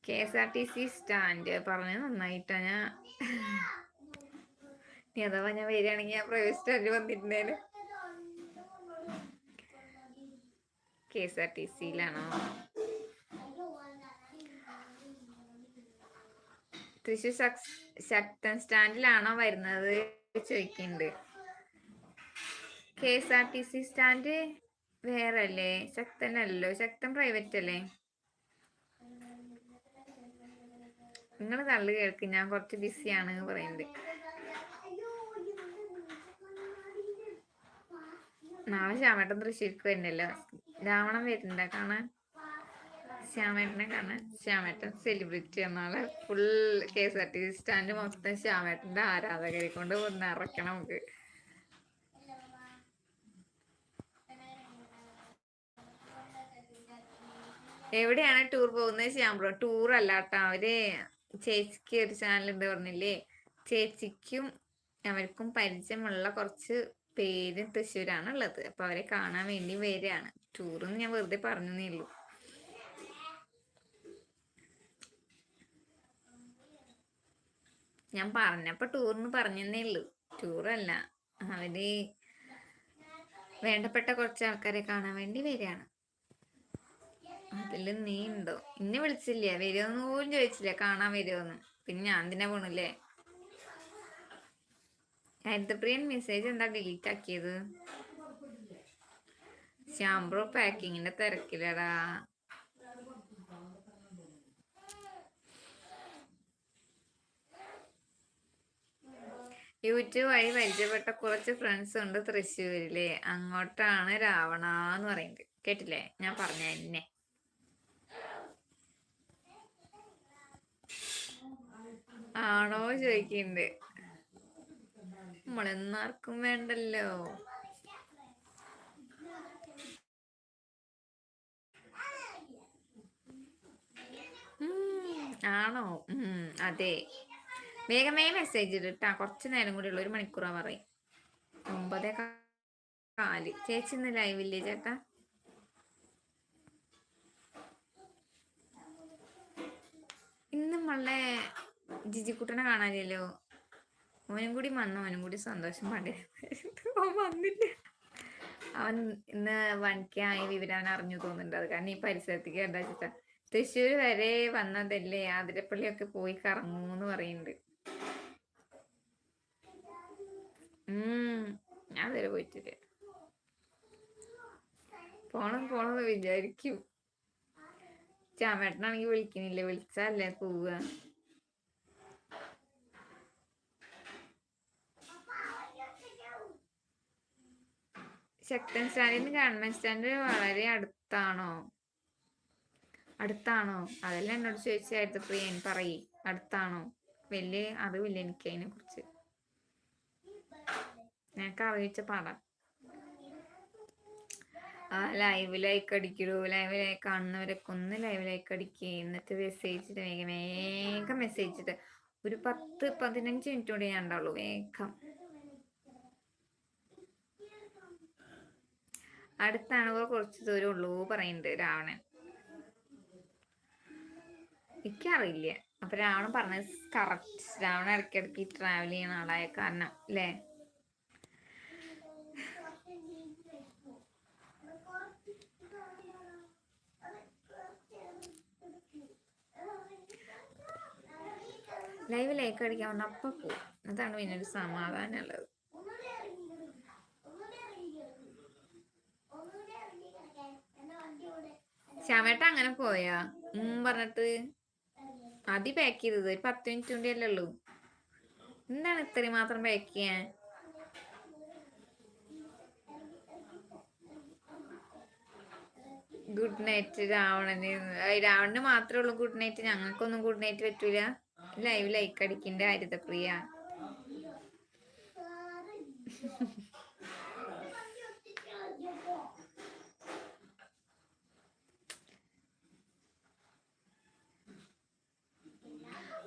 KSRTC സ്റ്റാൻഡ് പറഞ്ഞത് നന്നായിട്ടാ. അഥവാ ഞാൻ വരികയാണെങ്കിൽ ഞാൻ പ്രൈവറ്റ് സ്റ്റാൻഡ് വന്നിരുന്നേന്. KSRTCയിലാണോ? തൃശ്ശൂർ ശക്തൻ സ്റ്റാൻഡിലാണോ വരുന്നത് ചോദിക്കുന്നുണ്ട്. KSRTC സ്റ്റാൻഡ് വേറെ അല്ലേ, ശക്തനല്ലോ. ശക്തൻ പ്രൈവറ്റ് അല്ലേ? നിങ്ങൾ തള്ളു കേൾക്ക്, ഞാൻ കുറച്ച് ബിസിയാണ് പറയുന്നുണ്ട്. നാളെ ശ്യാമേട്ടൻ തൃശ്ശൂർക്ക് വരുന്നല്ലോ. രാവണൻ വരുന്നുണ്ട കാണാൻ? ശ്യാമേട്ടനെ കാണാൻ. ശ്യാമേട്ടൻ സെലിബ്രിറ്റി. നാളെ ഫുൾ KSRTC സ്റ്റാൻഡ് മൊത്തം ശ്യാമേട്ടന്റെ ആരാധകരെ കൊണ്ട് നിറയ്ക്കണം നമുക്ക്. എവിടെയാണ് ടൂർ പോകുന്നത് ശ്യാംബ്രോ? ടൂർ അല്ല കേട്ടോ, അവര് ചേച്ചിക്ക് ഒരു ചാനലുണ്ട് പറഞ്ഞില്ലേ, ചേച്ചിക്കും അവർക്കും പരിചയമുള്ള കുറച്ച് പേര് തൃശ്ശൂരാണ് ഉള്ളത്. അപ്പൊ അവരെ കാണാൻ വേണ്ടി വരികയാണ്. ടൂറെന്ന് ഞാൻ വെറുതെ പറഞ്ഞേ ഉള്ളൂ. ഞാൻ പറഞ്ഞപ്പോ ടൂറിന് പറഞ്ഞേ ഉള്ളൂ, ടൂറല്ല. അവര് വേണ്ടപ്പെട്ട കുറച്ച് ആൾക്കാരെ കാണാൻ വേണ്ടി വരികയാണ്. അതില് നീ ഉണ്ടോ? ഇന്നെ വിളിച്ചില്ല, വരുമെന്ന് പോലും ചോദിച്ചില്ല, കാണാൻ വരുമെന്ന്. പിന്നെ ഞാൻ എന്തിനാ പോണില്ലേ? ഹരിതപ്രിയൻ മെസ്സേജ് എന്താ ഡിലീറ്റ് ആക്കിയത്? ശ്യാംബ്രോ പാക്കിങ്ങിന്റെ തിരക്കിലടാ. യൂട്യൂബ് വഴി പരിചയപ്പെട്ട കുറച്ച് ഫ്രണ്ട്സ് ഉണ്ട് തൃശ്ശൂരിലെ, അങ്ങോട്ടാണ് രാവണ എന്ന് പറയുന്നത്. കേട്ടില്ലേ? ഞാൻ പറഞ്ഞ എന്നെ ആണോ ചോദിക്കുന്നുണ്ട്. നമ്മളെന്നാർക്കും വേണ്ടല്ലോ. ആണോ? അതെ. വേഗമേ മെസ്സേജ് ഇട്ടാ, കുറച്ച് നേരം കൂടി ഉള്ളു, 1 മണിക്കൂറാ പറയും. 9:04. ചേച്ചി ഇന്ന് ലൈവില്ലേ ചേട്ടാ? ഇന്ന് നമ്മളെ ജിജിക്കുട്ടനെ കാണാനില്ലല്ലോ. അവനും കൂടി വന്നു, അവനും കൂടി സന്തോഷം പാടേ. അവൻ വന്നില്ല. അവൻ ഇന്ന് 1K ആയി വിവരം അവൻ അറിഞ്ഞു തോന്നുന്നുണ്ട്. അത് കാരണം ഈ പരിസരത്തേക്ക് എന്താ വെച്ചാ തൃശ്ശൂർ വരെ വന്നതല്ലേ, ആതിരപ്പള്ളിയൊക്കെ പോയി കറങ്ങൂന്ന് പറയുന്നുണ്ട്. ഞാൻ വരെ പോയിട്ടില്ല. പോണെന്ന് വിചാരിക്കും. ചാമേട്ടനാണെങ്കിൽ വിളിക്കുന്നില്ല, വിളിച്ചല്ലേ പോവുക. ശക്തൻ സ്റ്റാൻഡിന് ഗവൺമെന്റ് സ്റ്റാൻഡ് വളരെ അടുത്താണോ? അടുത്താണോ? അതെല്ലാം എന്നോട് ചോദിച്ചായിരുന്നു പ്രിയ, പറയ് അടുത്താണോ? വലിയ അറിവില്ല എനിക്ക് അതിനെ കുറിച്ച്. ഞങ്ങൾക്ക് അറിയിച്ച പാടാം. ആ ലൈവ് ലൈക്ക് അടിക്കൂ, ലൈവ് ലൈക്ക് കാണുന്നവരൊക്കെ ഒന്ന് ലൈവ് ലൈക്ക് അടിക്കുക. എന്നിട്ട് മെസ്സേജ് ഇട്ട് വേഗം വേഗം മെസ്സേജ് ഇട്ട് ഒരു 10-15 മിനിറ്റ് കൂടെ ഞാൻ ഉണ്ടാവുള്ളൂ. വേഗം അടുത്താണോ? കുറച്ച് ദൂരം ഉള്ളൂ പറയുന്നുണ്ട് രാവണൻ. എനിക്കറിയില്ല. അപ്പൊ രാവണൻ പറഞ്ഞത് കറക്റ്റ്. രാവണൻ ഇടയ്ക്കിടയ്ക്ക് ട്രാവൽ ചെയ്യുന്ന ആളായ കാരണം അല്ലേ? ലൈവ് ലൈക്ക് അടിക്കാൻ പറഞ്ഞ അപ്പം പോവും. അതാണ് പിന്നെ ഒരു സമാധാനം ഉള്ളത്. ശ്യാമേട്ട അങ്ങനെ പോയാ പറഞ്ഞിട്ട് ആദ്യം പാക്ക് ചെയ്തത് ഒരു 10 മിനിറ്റ് കൊണ്ടേ അല്ലേ ഉള്ളൂ. എന്താണ് ഇത്രയും മാത്രം പാക്ക് ചെയ്യാൻ? ഗുഡ് നൈറ്റ് രാവണന്. രാവണന് മാത്രമേ ഉള്ളൂ ഗുഡ് നൈറ്റ്, ഞങ്ങൾക്കൊന്നും ഗുഡ് നൈറ്റ് പറ്റൂല. ലൈവ് ലൈക്ക് അടിക്കണ്ട ഹരിതപ്രിയ.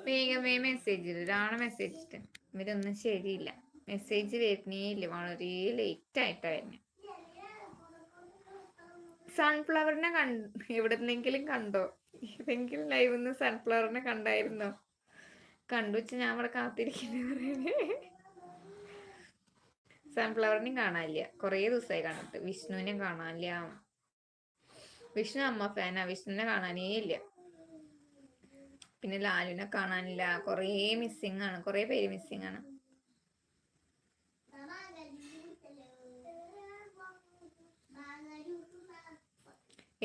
വേഗമേ മെസ്സേജ് ഇടും. രാവണ മെസ്സേജ് ഇട്ട് ഇവരൊന്നും ശരിയില്ല. മെസ്സേജ് വരുന്നേ ഇല്ല, വളരെ ലേറ്റ് ആയിട്ടാ വരുന്നത്. സൺഫ്ലവറിനെ എവിടെന്നെങ്കിലും കണ്ടോ? ഏതെങ്കിലും ലൈവ് ഒന്ന് സൺഫ്ലവറിനെ കണ്ടായിരുന്നോ? കണ്ടു വെച്ച് ഞാൻ അവിടെ കാത്തിരിക്കുന്നേ. സൺഫ്ലവറിനെയും കാണാനില്ല, കൊറേ ദിവസമായി കണ്ടിട്ട്. വിഷ്ണുവിനെ കാണാനില്ല. വിഷ്ണു അമ്മ ഫാനാ, വിഷ്ണുവിനെ കാണാനേ ഇല്ല. പിന്നെ ലാലുവിനെ കാണാനില്ല. കൊറേ മിസ്സിങ് ആണ്, കൊറേ പേര് മിസ്സിങ് ആണ്.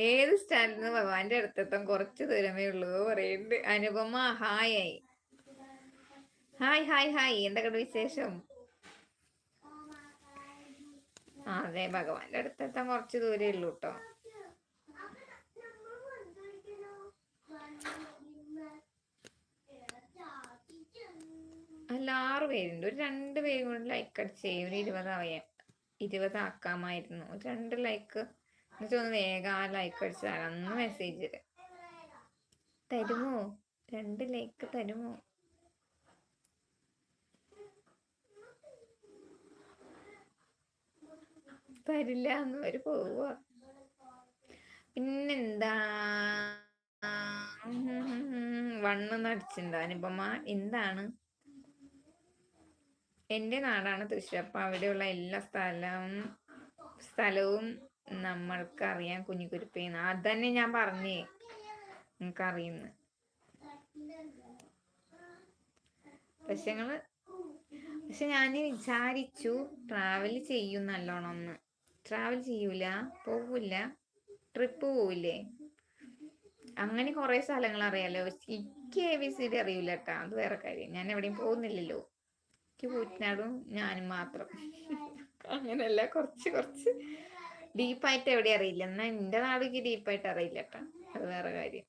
ഏത് സ്റ്റാൻഡിൽ നിന്ന് ഭഗവാന്റെ അടുത്തെത്താൻ കുറച്ച് ദൂരമേ ഉള്ളൂ പറയുന്നുണ്ട് Anupama. Hi hi hi hi, എന്തൊക്കെയുണ്ട് വിശേഷം? അതെ, ഭഗവാന്റെ അടുത്തെത്താൻ കുറച്ച് ദൂരേ ഉള്ളൂ കേട്ടോ. അല്ല 6 പേരുണ്ട്. ഒരു 2 പേരും കൂടി ലൈക്ക് അടിച്ചേ ഒരു 20 ആക്കാമായിരുന്നു. ഒരു 2 ലൈക്ക് എന്നിട്ട് ഒന്ന് വേഗം ആ ലൈക്ക് അടിച്ചാൽ അന്ന് മെസ്സേജ് തരുമോ? 2 ലൈക്ക് തരുമോ? തരില്ല എന്ന് വരെ പോവുക. പിന്നെന്താ വണ്ണൊന്നും അടിച്ചിട്ടുണ്ടോ അനുപമ? എന്താണ്? എൻ്റെ നാടാണ് തൃശ്ശൂർ. അപ്പൊ അവിടെയുള്ള എല്ലാ സ്ഥലവും നമ്മൾക്ക് അറിയാം കുഞ്ഞിക്കുരുപ്പേന്ന്. അതന്നെ ഞാൻ പറഞ്ഞേ, നിങ്ങൾക്ക് അറിയുന്ന. പക്ഷെ ഞാൻ വിചാരിച്ചു ട്രാവൽ ചെയ്യും നല്ലോണം ഒന്ന്. ട്രാവൽ ചെയ്യൂല, പോവില്ല, ട്രിപ്പ് പോവില്ലേ, അങ്ങനെ കുറെ സ്ഥലങ്ങൾ അറിയാലോ. എനിക്ക് ABCD അറിയൂല കേട്ടാ, അത് വേറെ കാര്യം. ഞാൻ എവിടെയും പോകുന്നില്ലല്ലോ. എനിക്ക് കൂറ്റനാടും ഞാനും മാത്രം. അങ്ങനെയല്ല, കുറച്ച് ഡീപ്പായിട്ട് എവിടെ അറിയില്ല. എന്നാ എന്റെ നാടേക്ക് ഡീപ്പായിട്ട് അറിയില്ല കേട്ടാ, അത് വേറെ കാര്യം.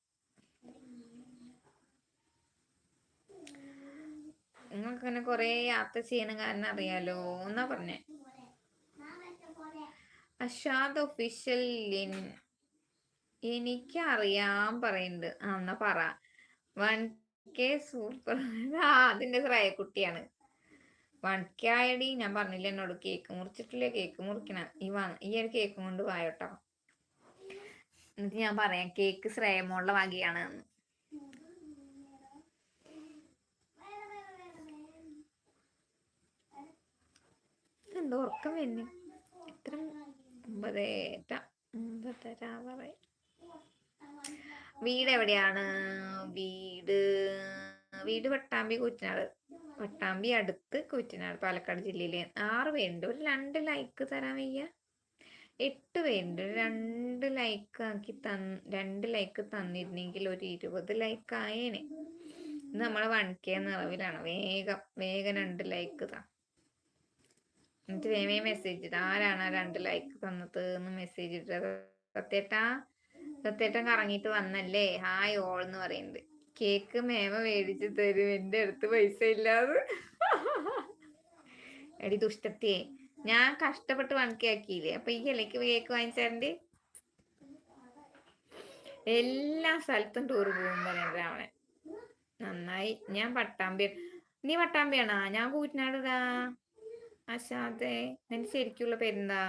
നിങ്ങൾക്ക് തന്നെ കൊറേ യാത്ര ചെയ്യണ കാരണം അറിയാലോ എന്നാ പറഞ്ഞേ. അഷാദ് ഒഫീഷ്യൽ എനിക്കറിയാൻ പറയുന്നുണ്ട്. എന്നാ പറ. 1K super. അതിന്റെ ശ്രേയക്കുട്ടിയാണ്. 1K ആയടി. ഞാൻ പറഞ്ഞില്ല എന്നോട് കേക്ക് മുറിച്ചിട്ടില്ലേ, കേക്ക് മുറിക്കണ ഈ ഒരു കേക്കും കൊണ്ട് വായോട്ടോ. എന്നിട്ട് ഞാൻ പറയാം കേക്ക് ശ്രേയമോളുടെ വകയാണ്. എന്തോ ഉറക്കം വരുന്നു. എത്ര 9:30 വീട് എവിടെയാണ്? വീട് പട്ടാമ്പി കൂറ്റനാട്. പട്ടാമ്പി അടുത്ത് കൂറ്റനാട്, പാലക്കാട് ജില്ലയിലെ. 6 പേരുണ്ട്. ഒരു 2 ലൈക്ക് തരാൻ വയ്യ? 8 പേരുണ്ട്. 2 ലൈക്ക് ആക്കി 2 ലൈക്ക് തന്നിരുന്നെങ്കിൽ ഒരു 20 ലൈക്ക് ആയേനെ. നമ്മളെ 1K നിറവിലാണ്. വേഗം 2 ലൈക്ക് താ. എന്നിട്ട് വേഗം മെസ്സേജ് ഇട്ട ആരാണ് 2 ലൈക്ക് തന്നത് എന്ന് മെസ്സേജ് ഇട്ടത്. സത്യേട്ടാ സത്യേട്ടൻ കറങ്ങിയിട്ട് വന്നല്ലേ ഹായ് ഓൾ എന്ന് പറയുന്നുണ്ട്. കേക്ക് മേമ മേടിച്ചു തരും എന്റെ അടുത്ത് പൈസ ഇല്ലാതെ. എടി ദുഷ്ടത്തിയെ, ഞാൻ കഷ്ടപ്പെട്ട് ആക്കിയില്ലേ, അപ്പൊ ഈ ഇലക്ക് കേക്ക് വാങ്ങിച്ചാണ്ട് എല്ലാ സ്ഥലത്തും ടൂർ പോകും പറയുന്നത് രാവണൻ. നന്നായി. ഞാൻ പട്ടാമ്പി. നീ പട്ടാമ്പിയാണാ? ഞാൻ കൂറ്റനാടുതാ. അശാതെ നിന്റെ ശരിക്കുള്ള പേരെന്താ?